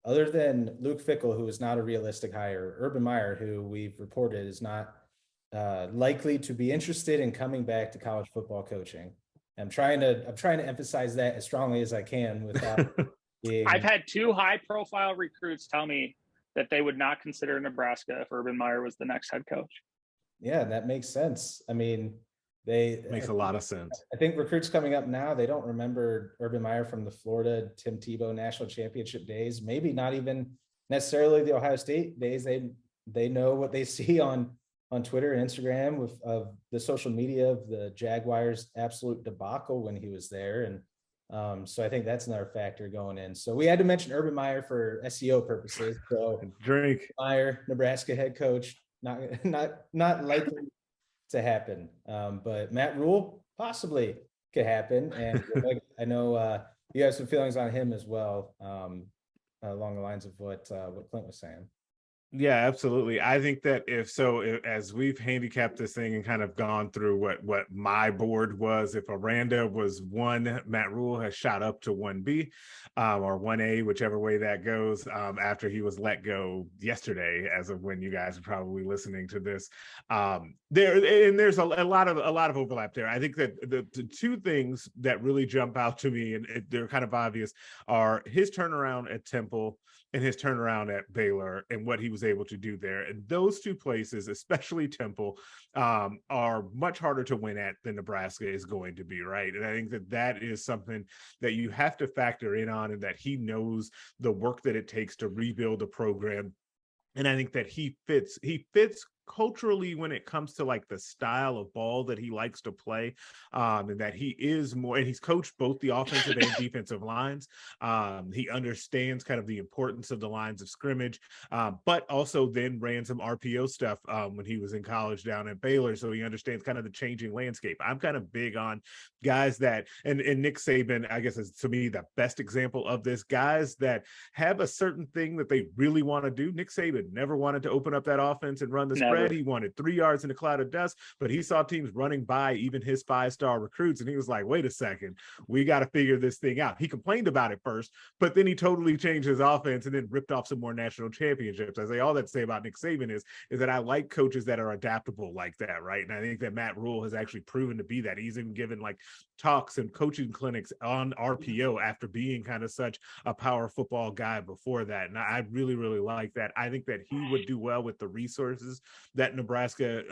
[SPEAKER 1] Other than Luke Fickell, who is not a realistic hire, Urban Meyer, who we've reported is not likely to be interested in coming back to college football coaching. I'm trying to emphasize that as strongly as I can without being.
[SPEAKER 2] I've had 2 high-profile recruits tell me that they would not consider Nebraska if Urban Meyer was the next head coach.
[SPEAKER 1] Yeah, that makes sense. I mean,
[SPEAKER 3] makes a lot of sense.
[SPEAKER 1] I think recruits coming up now, they don't remember Urban Meyer from the Florida Tim Tebow national championship days. Maybe not even necessarily the Ohio State days. They know what they see on Twitter and Instagram of the social media of the Jaguars' absolute debacle when he was there. And so I think that's another factor going in. So we had to mention Urban Meyer for SEO purposes. So
[SPEAKER 3] Drink
[SPEAKER 1] Meyer, Nebraska head coach, not likely to happen. But Matt Rhule possibly could happen. And I know you have some feelings on him as well, along the lines of what Clint was saying.
[SPEAKER 3] Yeah, absolutely. I think that as we've handicapped this thing and kind of gone through what my board was, if Aranda was 1, Matt Rhule has shot up to 1B or 1A, whichever way that goes, after he was let go yesterday, as of when you guys are probably listening to this. There's a lot of overlap there. I think that the 2 things that really jump out to me, and they're kind of obvious, are his turnaround at Temple and his turnaround at Baylor and what he was able to do there. And those 2 places, especially Temple, are much harder to win at than Nebraska is going to be, right? And I think that is something that you have to factor in on, and that he knows the work that it takes to rebuild a program. And I think that he fits culturally when it comes to like the style of ball that he likes to play, and that he is more, and he's coached both the offensive and defensive lines. He understands kind of the importance of the lines of scrimmage, but also then ran some RPO stuff when he was in college down at Baylor. So he understands kind of the changing landscape. I'm kind of big on guys that, and Nick Saban, I guess, is to me the best example of this, guys that have a certain thing that they really want to do. Nick Saban never wanted to open up that offense and run the spread. He wanted 3 yards in a cloud of dust, but he saw teams running by even his 5-star recruits, and he was like, wait a second, we got to figure this thing out. He complained about it first, but then he totally changed his offense and then ripped off some more national championships. I say all that to say about Nick Saban is that I like coaches that are adaptable like that, right? And I think that Matt Rhule has actually proven to be that. He's even given like talks and coaching clinics on RPO after being kind of such a power football guy before that. And I really, really like that. I think that he would do well with the resources that Nebraska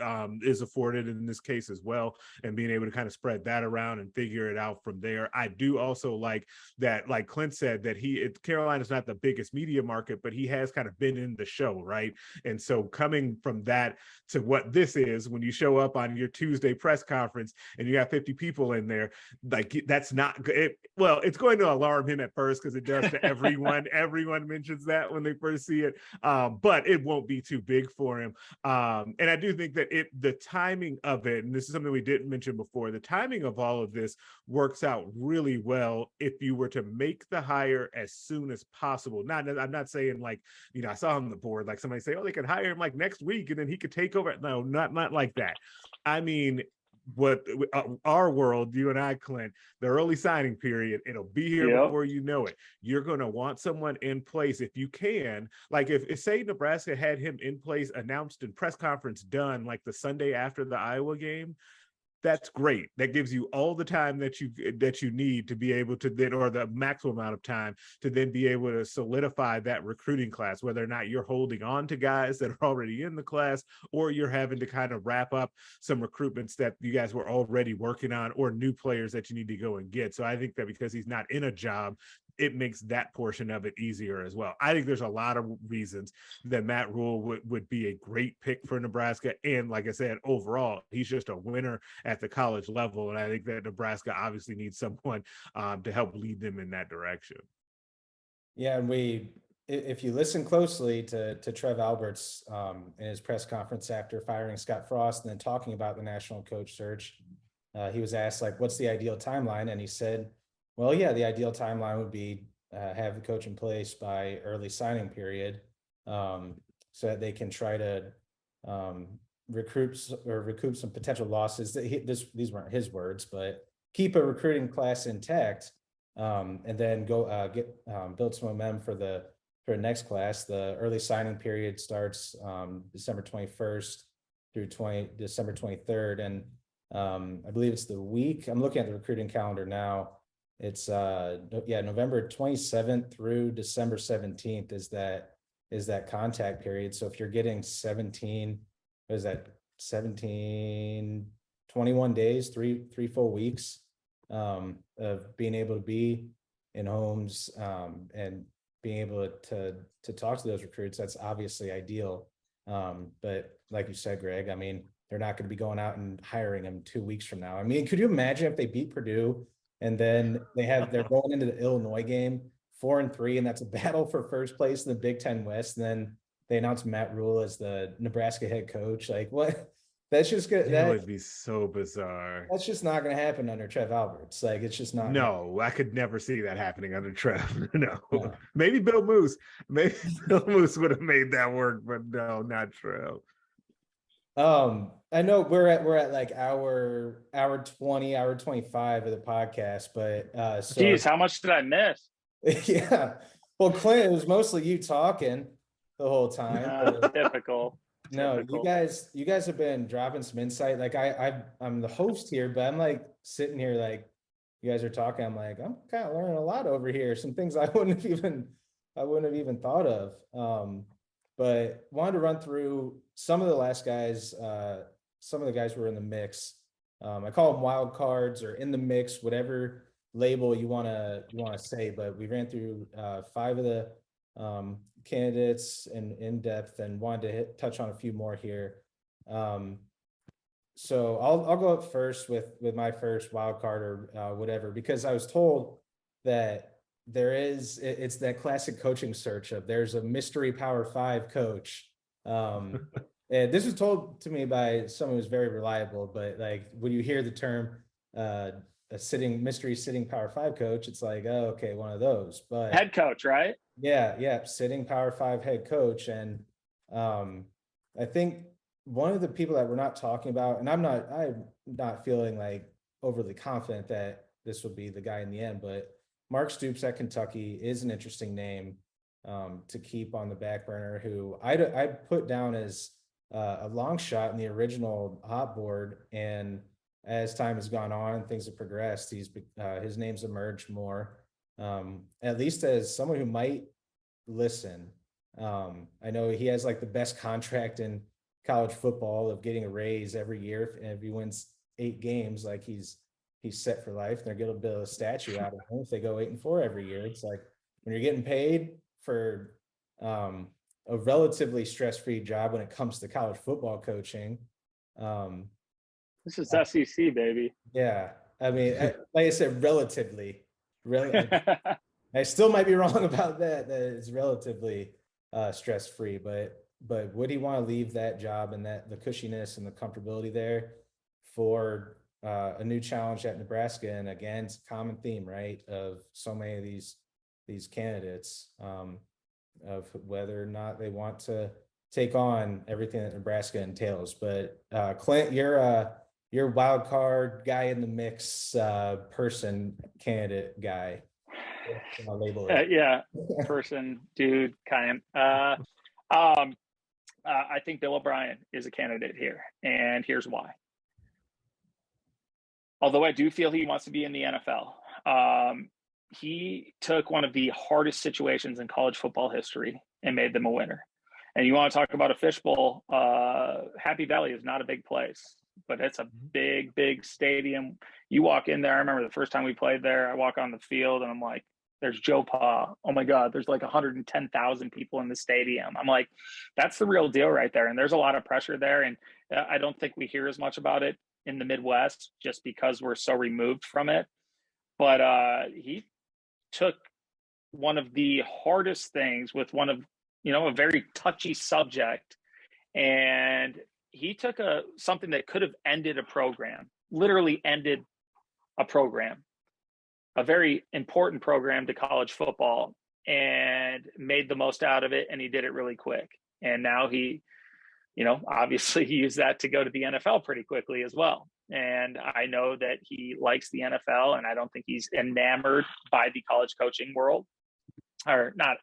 [SPEAKER 3] is afforded in this case as well, and being able to kind of spread that around and figure it out from there. I do also like that, like Clint said, that Carolina's not the biggest media market, but he has kind of been in the show, right? And so coming from that to what this is, when you show up on your Tuesday press conference and you got 50 people in there, like that's not it. Well, it's going to alarm him at first because it does to everyone. Everyone mentions that when they first see it, but it won't be too big for him. And I do think that the timing of it, and this is something we didn't mention before, the timing of all of this works out really well if you were to make the hire as soon as possible. I'm not saying like, I saw on the board, like somebody say, oh, they could hire him like next week and then he could take over. No, not like that. I mean, what our world, you and I, Clint, the early signing period, it'll be here before you know it. You're going to want someone in place if you can. Like if say Nebraska had him in place, announced and press conference done like the Sunday after the Iowa game, that's great. That gives you all the time that you need to be able to then, or the maximum amount of time to then be able to solidify that recruiting class, whether or not you're holding on to guys that are already in the class, or you're having to kind of wrap up some recruitments that you guys were already working on, or new players that you need to go and get. So I think that because he's not in a job, it makes that portion of it easier as well. I think there's a lot of reasons that Matt Rhule would be a great pick for Nebraska. And like I said, overall, he's just a winner at the college level. And I think that Nebraska obviously needs someone to help lead them in that direction.
[SPEAKER 1] Yeah, and if you listen closely to Trev Alberts in his press conference after firing Scott Frost and then talking about the national coach search, he was asked, like, what's the ideal timeline? And he said, well, yeah, the ideal timeline would be have the coach in place by early signing period, so that they can try to recoup some potential losses. These weren't his words, but keep a recruiting class intact, and then go build some momentum for the next class. The early signing period starts December 21st through December 23rd, and I believe it's the week. I'm looking at the recruiting calendar now. It's November 27th through December 17th is that contact period. So if you're getting 21 days, three full weeks of being able to be in homes and being able to talk to those recruits, that's obviously ideal. But like you said, Greg, I mean, they're not going to be going out and hiring them 2 weeks from now. I mean, could you imagine if they beat Purdue and then they're going into the Illinois game 4-3, and that's a battle for first place in the Big Ten West. And then they announce Matt Rhule as the Nebraska head coach. Like, what? That's just good.
[SPEAKER 3] That would be so bizarre.
[SPEAKER 1] That's just not going to happen under Trev Alberts. Like, it's just not.
[SPEAKER 3] No, I could never see that happening under Trev. No. Maybe Bill Moose. Maybe Bill Moose would have made that work, but no, not Trev.
[SPEAKER 1] I know we're at like hour 20, hour 25 of the podcast, but
[SPEAKER 2] geez, how much did I miss?
[SPEAKER 1] Yeah. Well, Clint, it was mostly you talking the whole time.
[SPEAKER 2] Typical.
[SPEAKER 1] No, you guys have been dropping some insight. Like I'm the host here, but I'm like sitting here like you guys are talking. I'm like, I'm kind of learning a lot over here. Some things I wouldn't have even thought of. But wanted to run through some of the last guys, some of the guys who were in the mix. I call them wild cards or in the mix, whatever label you want to say. But we ran through 5 of the candidates in depth and wanted to touch on a few more here. So I'll go up first with my first wild card or whatever, because I was told that it's that classic coaching search of there's a mystery Power 5 coach. And this was told to me by someone who's very reliable, but like when you hear the term a mystery sitting Power 5 coach, it's like, oh, okay, one of those. But
[SPEAKER 2] head coach, right?
[SPEAKER 1] Yeah, sitting Power 5 head coach. And I think one of the people that we're not talking about, and I'm not feeling like overly confident that this will be the guy in the end, but Mark Stoops at Kentucky is an interesting name to keep on the back burner, who I put down as a long shot in the original hot board. And as time has gone on and things have progressed, his name's emerged more, at least as someone who might listen. I know he has like the best contract in college football of getting a raise every year. And if he wins 8 games, like he's set for life. They're going to build a statue out of him if they go 8-4 every year. It's like when you're getting paid for a relatively stress-free job when it comes to college football coaching.
[SPEAKER 2] This is SEC, baby.
[SPEAKER 1] Yeah. I mean, like I said, relatively. I still might be wrong about that it's relatively stress-free, but but would he want to leave that job and the cushiness and the comfortability there for a new challenge at Nebraska? And again, it's a common theme, right, of so many of these candidates, of whether or not they want to take on everything that Nebraska entails. But Clint, you're wild card guy in the mix, candidate guy. I'll label it.
[SPEAKER 2] Yeah, person, dude, kind. I think Bill O'Brien is a candidate here, and here's why. Although I do feel he wants to be in the NFL, he took one of the hardest situations in college football history and made them a winner. And you want to talk about a fishbowl, Happy Valley is not a big place, but it's a big, big stadium. You walk in there, I remember the first time we played there, I walk on the field and I'm like, there's Joe Pa. Oh my God, there's like 110,000 people in the stadium. I'm like, that's the real deal right there. And there's a lot of pressure there. And I don't think we hear as much about it in the Midwest just because we're so removed from it. But he took one of the hardest things with one of, a very touchy subject. And he took something that could have ended a program, literally ended a program, a very important program to college football, and made the most out of it. And he did it really quick. And now he, obviously he used that to go to the NFL pretty quickly as well. And I know that he likes the NFL, and I don't think he's enamored by the college coaching world, or not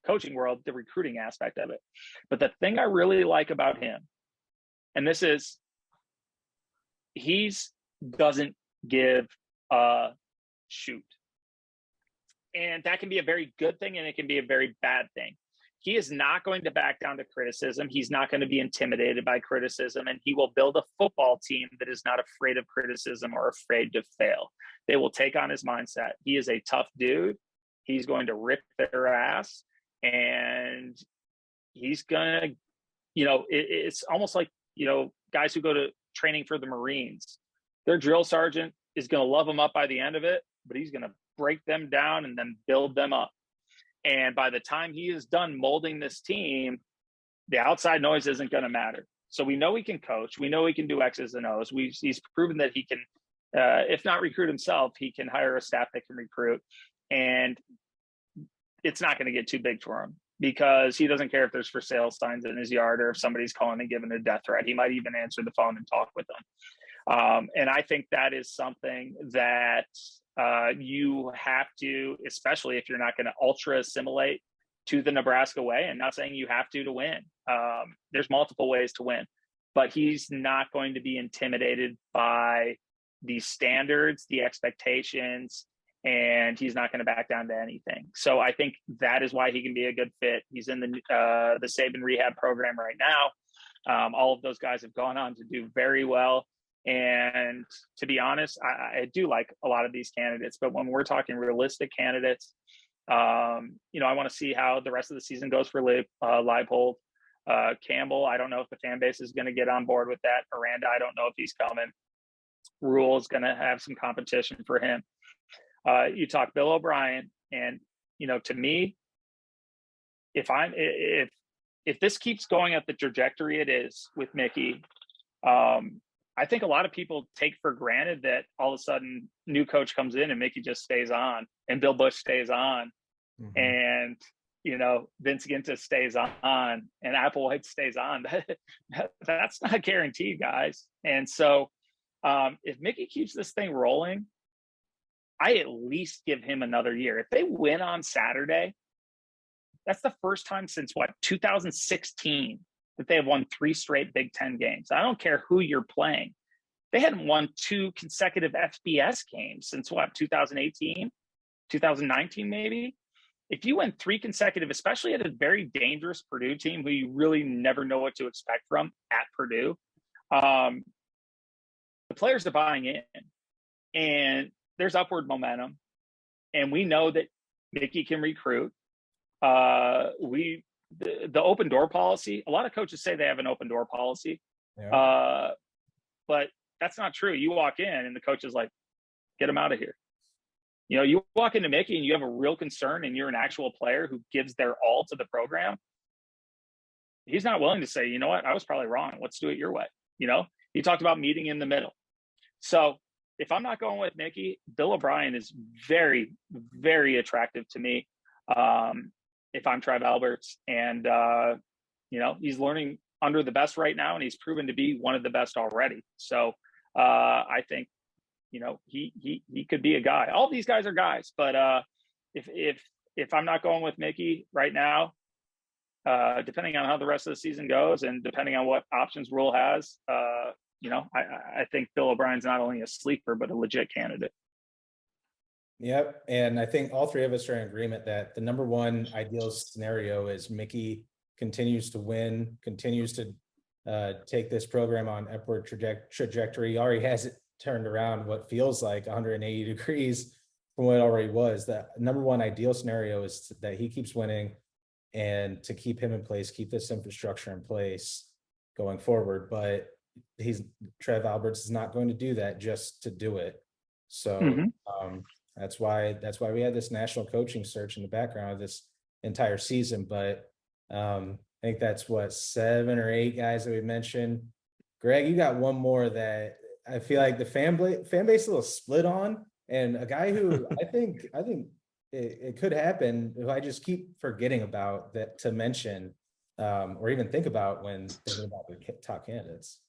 [SPEAKER 2] coaching world, the recruiting aspect of it. But the thing I really like about him, and this is, he doesn't give a shoot. And that can be a very good thing, and it can be a very bad thing. He is not going to back down to criticism. He's not going to be intimidated by criticism, and he will build a football team that is not afraid of criticism or afraid to fail. They will take on his mindset. He is a tough dude. He's going to rip their ass, and he's going to, it's almost like, guys who go to training for the Marines. Their drill sergeant is going to love them up by the end of it, but he's going to break them down and then build them up. And by the time he is done molding this team, the outside noise isn't going to matter. So we know he can coach. We know he can do X's and O's. He's proven that he can, if not recruit himself, he can hire a staff that can recruit. And it's not going to get too big for him, because he doesn't care if there's for sale signs in his yard or if somebody's calling and giving a death threat. He might even answer the phone and talk with them. And I think that is something that you have to, especially if you're not going to ultra assimilate to the Nebraska way, and not saying you have to win. There's multiple ways to win, but he's not going to be intimidated by the standards, the expectations, and he's not going to back down to anything. So I think that is why he can be a good fit. He's in the Saban rehab program right now. All of those guys have gone on to do very well. And to be honest, I do like a lot of these candidates, but when we're talking realistic candidates, I want to see how the rest of the season goes for Leipold. Campbell, I don't know if the fan base is going to get on board with that. Aranda, I don't know if he's coming. Rhule is going to have some competition for him. You talk Bill O'Brien, and to me, if this keeps going at the trajectory it is with Mickey, I think a lot of people take for granted that all of a sudden new coach comes in and Mickey just stays on, and Bill Busch stays on, and Vince Ginta stays on, and Applewhite stays on. That's not guaranteed, guys. And so if Mickey keeps this thing rolling, I at least give him another year. If they win on Saturday, that's the first time since 2016 that they have won 3 straight Big Ten games. I don't care who you're playing. They hadn't won 2 consecutive FBS games since 2018, 2019 maybe. If you win 3 consecutive, especially at a very dangerous Purdue team who you really never know what to expect from at Purdue, the players are buying in, and there's upward momentum, and we know that Mickey can recruit. The open door policy, a lot of coaches say they have an open door policy, but that's not true. You walk in and the coach is like, get him out of here. You walk into Mickey and you have a real concern and you're an actual player who gives their all to the program. he's not willing to say, you know what, I was probably wrong. Let's do it your way. He talked about meeting in the middle. So if I'm not going with Mickey, Bill O'Brien is very, very attractive to me. If I'm Trev Alberts, and he's learning under the best right now, and he's proven to be one of the best already. So I think, he could be a guy. All these guys are guys, but if I'm not going with Mickey right now, depending on how the rest of the season goes and depending on what options Rhule has, I think Bill O'Brien's not only a sleeper, but a legit candidate.
[SPEAKER 1] Yep. And I think all three of us are in agreement that the number one ideal scenario is Mickey continues to win, continues to take this program on upward trajectory. He already has it turned around what feels like 180 degrees from what it already was. The number one ideal scenario is that he keeps winning, and to keep him in place, keep this infrastructure in place going forward. But Trev Alberts is not going to do that just to do it. So that's why we had this national coaching search in the background of this entire season. But I think that's 7 or 8 guys that we mentioned. Greg, you got one more that I feel like the fan base is a little split on, and a guy who I think it could happen if I just keep forgetting about that to mention or even think about when thinking about the top candidates.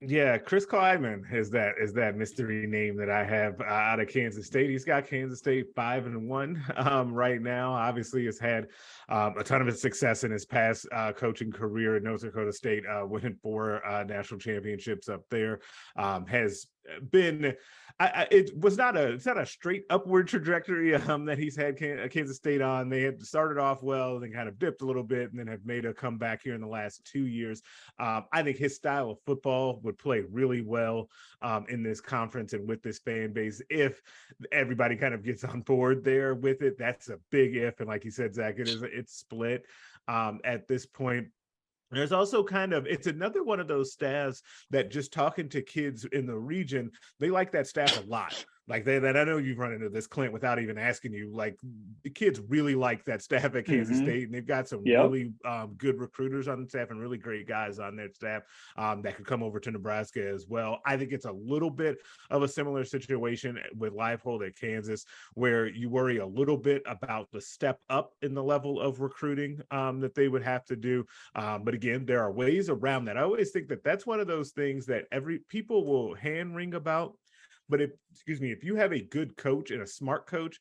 [SPEAKER 3] Yeah, Chris Kleiman is that mystery name that I have out of Kansas State. He's got Kansas State 5-1 right now. Obviously, has had a ton of his success in his past coaching career at North Dakota State, winning 4 national championships up there. Has been. It's not a straight upward trajectory that he's had Kansas State on. They had started off well, then kind of dipped a little bit, and then have made a comeback here in the last 2 years. I think his style of football would play really well in this conference and with this fan base if everybody kind of gets on board there with it. That's a big if, and like you said, Zach, it's split at this point. There's also it's another one of those staffs that, just talking to kids in the region, they like that staff a lot. Like that, I know you've run into this, Clint, without even asking you. Like, the kids really like that staff at Kansas State, and they've got some really good recruiters on the staff and really great guys on their staff that could come over to Nebraska as well. I think it's a little bit of a similar situation with Leipold at Kansas, where you worry a little bit about the step up in the level of recruiting that they would have to do. But again, there are ways around that. I always think that that's one of those things that people will hand wring about. But if you have a good coach and a smart coach,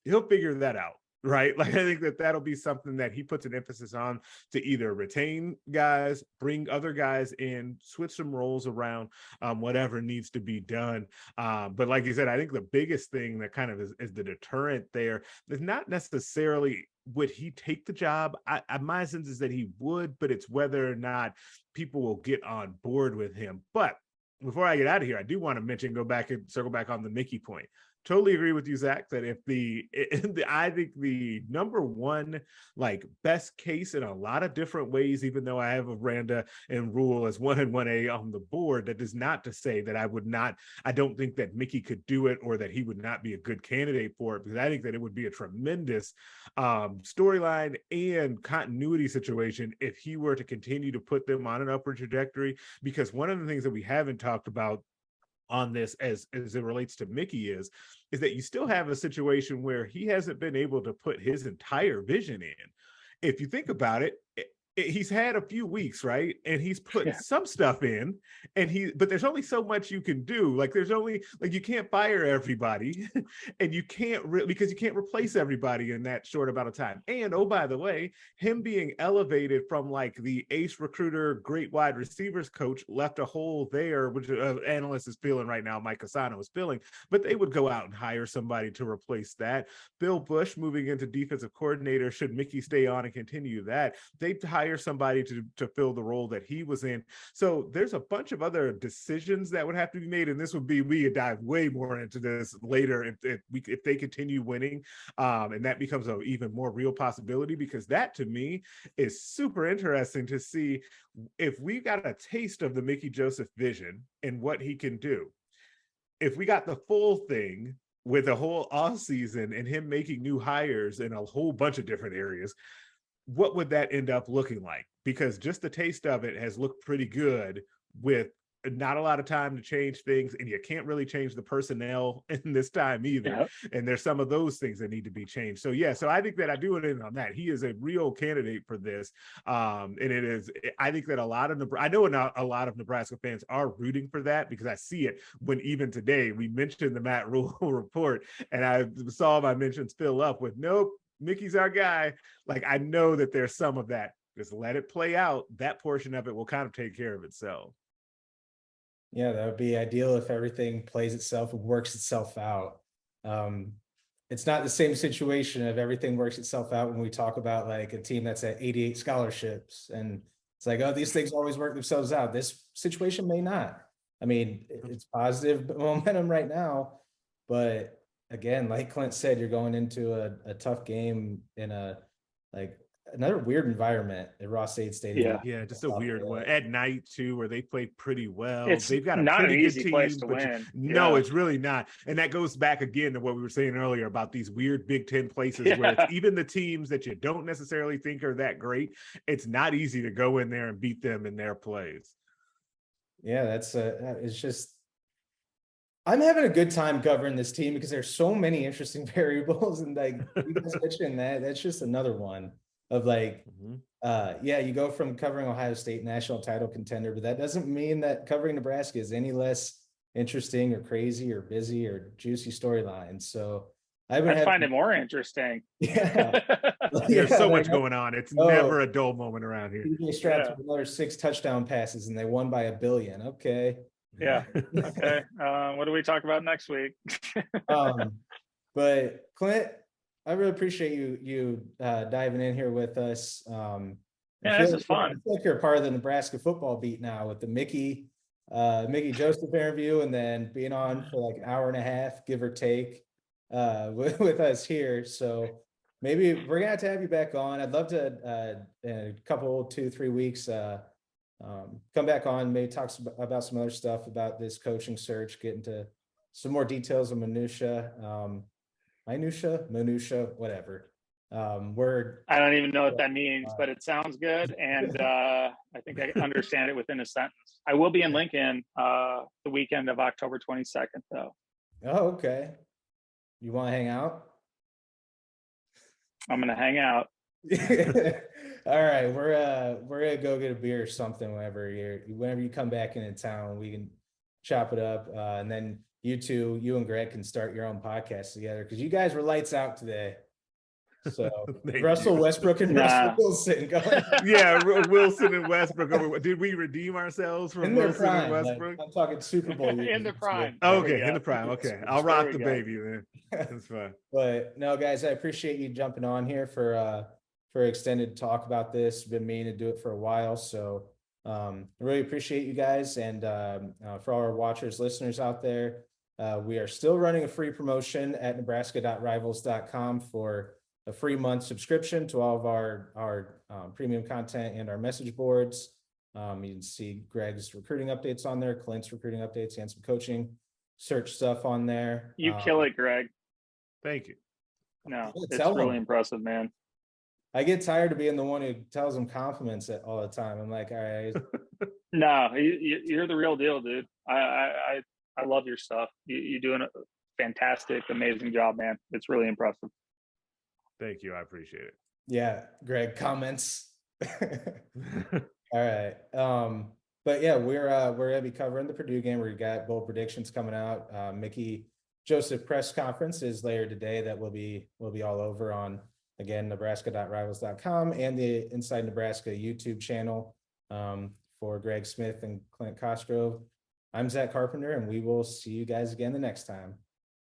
[SPEAKER 3] he'll figure that out, right? Like, I think that'll be something that he puts an emphasis on, to either retain guys, bring other guys in, switch some roles around, whatever needs to be done. But like you said, I think the biggest thing that kind of is the deterrent there is not necessarily would he take the job. My sense is that he would, but it's whether or not people will get on board with him. But before I get out of here, I do want to circle back on the Mickey point. Totally agree with you, Zach, that I think the number one, like, best case in a lot of different ways, even though I have Aranda and Rhule as 1 and 1A on the board, that is not to say that I don't think that Mickey could do it, or that he would not be a good candidate for it, because I think that it would be a tremendous storyline and continuity situation if he were to continue to put them on an upward trajectory. Because one of the things that we haven't talked about on this as it relates to Mickey is that you still have a situation where he hasn't been able to put his entire vision in. If you think about it, he's had a few weeks, right? And he's put some stuff in, but there's only so much you can do. Like, you can't fire everybody and you can't because you can't replace everybody in that short amount of time. And, oh, by the way, him being elevated from like the ace recruiter, great wide receivers coach left a hole there, which analyst is feeling right now, Mike Cassano is feeling, but they would go out and hire somebody to replace that. Bill Bush moving into defensive coordinator, should Mickey stay on and continue that, they'd hire somebody to fill the role that he was in. So there's a bunch of other decisions that would have to be made, and we could dive way more into this later if they continue winning, and that becomes an even more real possibility, because that, to me, is super interesting to see if we got a taste of the Mickey Joseph vision and what he can do. If we got the full thing with a whole off season and him making new hires in a whole bunch of different areas, what would that end up looking like? Because just the taste of it has looked pretty good with not a lot of time to change things, and you can't really change the personnel in this time either.
[SPEAKER 2] Yep.
[SPEAKER 3] And there's some of those things that need to be changed. So yeah, so I think that I do it in on that. He is a real candidate for this. And it is, I think that a lot of Nebraska fans are rooting for that, because I see it when even today we mentioned the Matt Rhule report, and I saw my mentions fill up with, nope, Mickey's our guy. Like, I know that there's some of that. Just let it play out. That portion of it will kind of take care of itself.
[SPEAKER 1] Yeah, that would be ideal if everything plays itself and works itself out. It's not the same situation if everything works itself out when we talk about like a team that's at 88 scholarships, and it's like, oh, these things always work themselves out. This situation may not. I mean, it's positive momentum right now, but again, like Clint said, you're going into a tough game in another weird environment at Ross State Stadium.
[SPEAKER 3] Yeah, just a weird one at night too, where they play pretty well.
[SPEAKER 2] It's
[SPEAKER 3] They've got a
[SPEAKER 2] not
[SPEAKER 3] pretty
[SPEAKER 2] an
[SPEAKER 3] good
[SPEAKER 2] easy
[SPEAKER 3] team,
[SPEAKER 2] place to
[SPEAKER 3] but
[SPEAKER 2] win.
[SPEAKER 3] no, it's really not. And that goes back again to what we were saying earlier about these weird Big Ten places where it's even the teams that you don't necessarily think are that great, it's not easy to go in there and beat them in their plays.
[SPEAKER 1] Yeah, it's just, I'm having a good time covering this team because there's so many interesting variables, and like you guys mentioned that's just another one of like, yeah, you go from covering Ohio State, national title contender, but that doesn't mean that covering Nebraska is any less interesting or crazy or busy or juicy storylines. So I
[SPEAKER 2] find it more interesting.
[SPEAKER 1] Yeah.
[SPEAKER 3] There's so much going on. It's never a dull moment around here.
[SPEAKER 1] They strapped with another 6 touchdown passes and they won by $1 billion. Okay.
[SPEAKER 2] Yeah. Okay. What do we talk about next week?
[SPEAKER 1] But Clint, I really appreciate you diving in here with us.
[SPEAKER 2] Yeah, this is fun.
[SPEAKER 1] I feel like you're a part of the Nebraska football beat now with the Mickey Joseph interview, and then being on for like an hour and a half, give or take, with us here. So maybe we're gonna have to have you back on. I'd love to in a couple, 2-3 weeks, come back on, maybe talk about some other stuff about this coaching search, get into some more details of minutia, whatever.
[SPEAKER 2] I don't even know what that means, but it sounds good, and I think I understand it within a sentence. I will be in Lincoln the weekend of October 22nd, though.
[SPEAKER 1] Oh, okay. You want to hang out?
[SPEAKER 2] I'm gonna hang out.
[SPEAKER 1] All right, we're gonna go get a beer or something whenever you come back into town. We can chop it up, and then you and Greg can start your own podcast together, because you guys were lights out today. So Russell Westbrook and Russell Wilson going.
[SPEAKER 3] Yeah, Wilson and Westbrook. Did we redeem ourselves from Wilson and Westbrook?
[SPEAKER 1] Like, I'm talking Super Bowl
[SPEAKER 2] in the prime.
[SPEAKER 3] Oh, okay, in the prime. Okay, I'll rock the baby then. That's fine.
[SPEAKER 1] But no, guys, I appreciate you jumping on here for extended talk about this. Been meaning to do it for a while, so I really appreciate you guys. And for all our watchers, listeners out there, we are still running a free promotion at nebraska.rivals.com for a free month subscription to all of our premium content and our message boards. You can see Greg's recruiting updates on there, Clint's recruiting updates, and some coaching search stuff on there.
[SPEAKER 2] You kill it, Greg.
[SPEAKER 3] Thank you.
[SPEAKER 2] No, it's really impressive, man.
[SPEAKER 1] I get tired of being the one who tells them compliments all the time. I'm like, all right.
[SPEAKER 2] No, you're the real deal, dude. I love your stuff. You're doing a fantastic, amazing job, man. It's really impressive.
[SPEAKER 3] Thank you. I appreciate it.
[SPEAKER 1] Yeah, Greg, comments. All right. But yeah, we're gonna be covering the Purdue game. We've got bowl predictions coming out. Mickey Joseph press conference is later today that will be all over on, again, nebraska.rivals.com and the Inside Nebraska YouTube channel. For Greg Smith and Clint Cosgrove, I'm Zack Carpenter, and we will see you guys again the next time.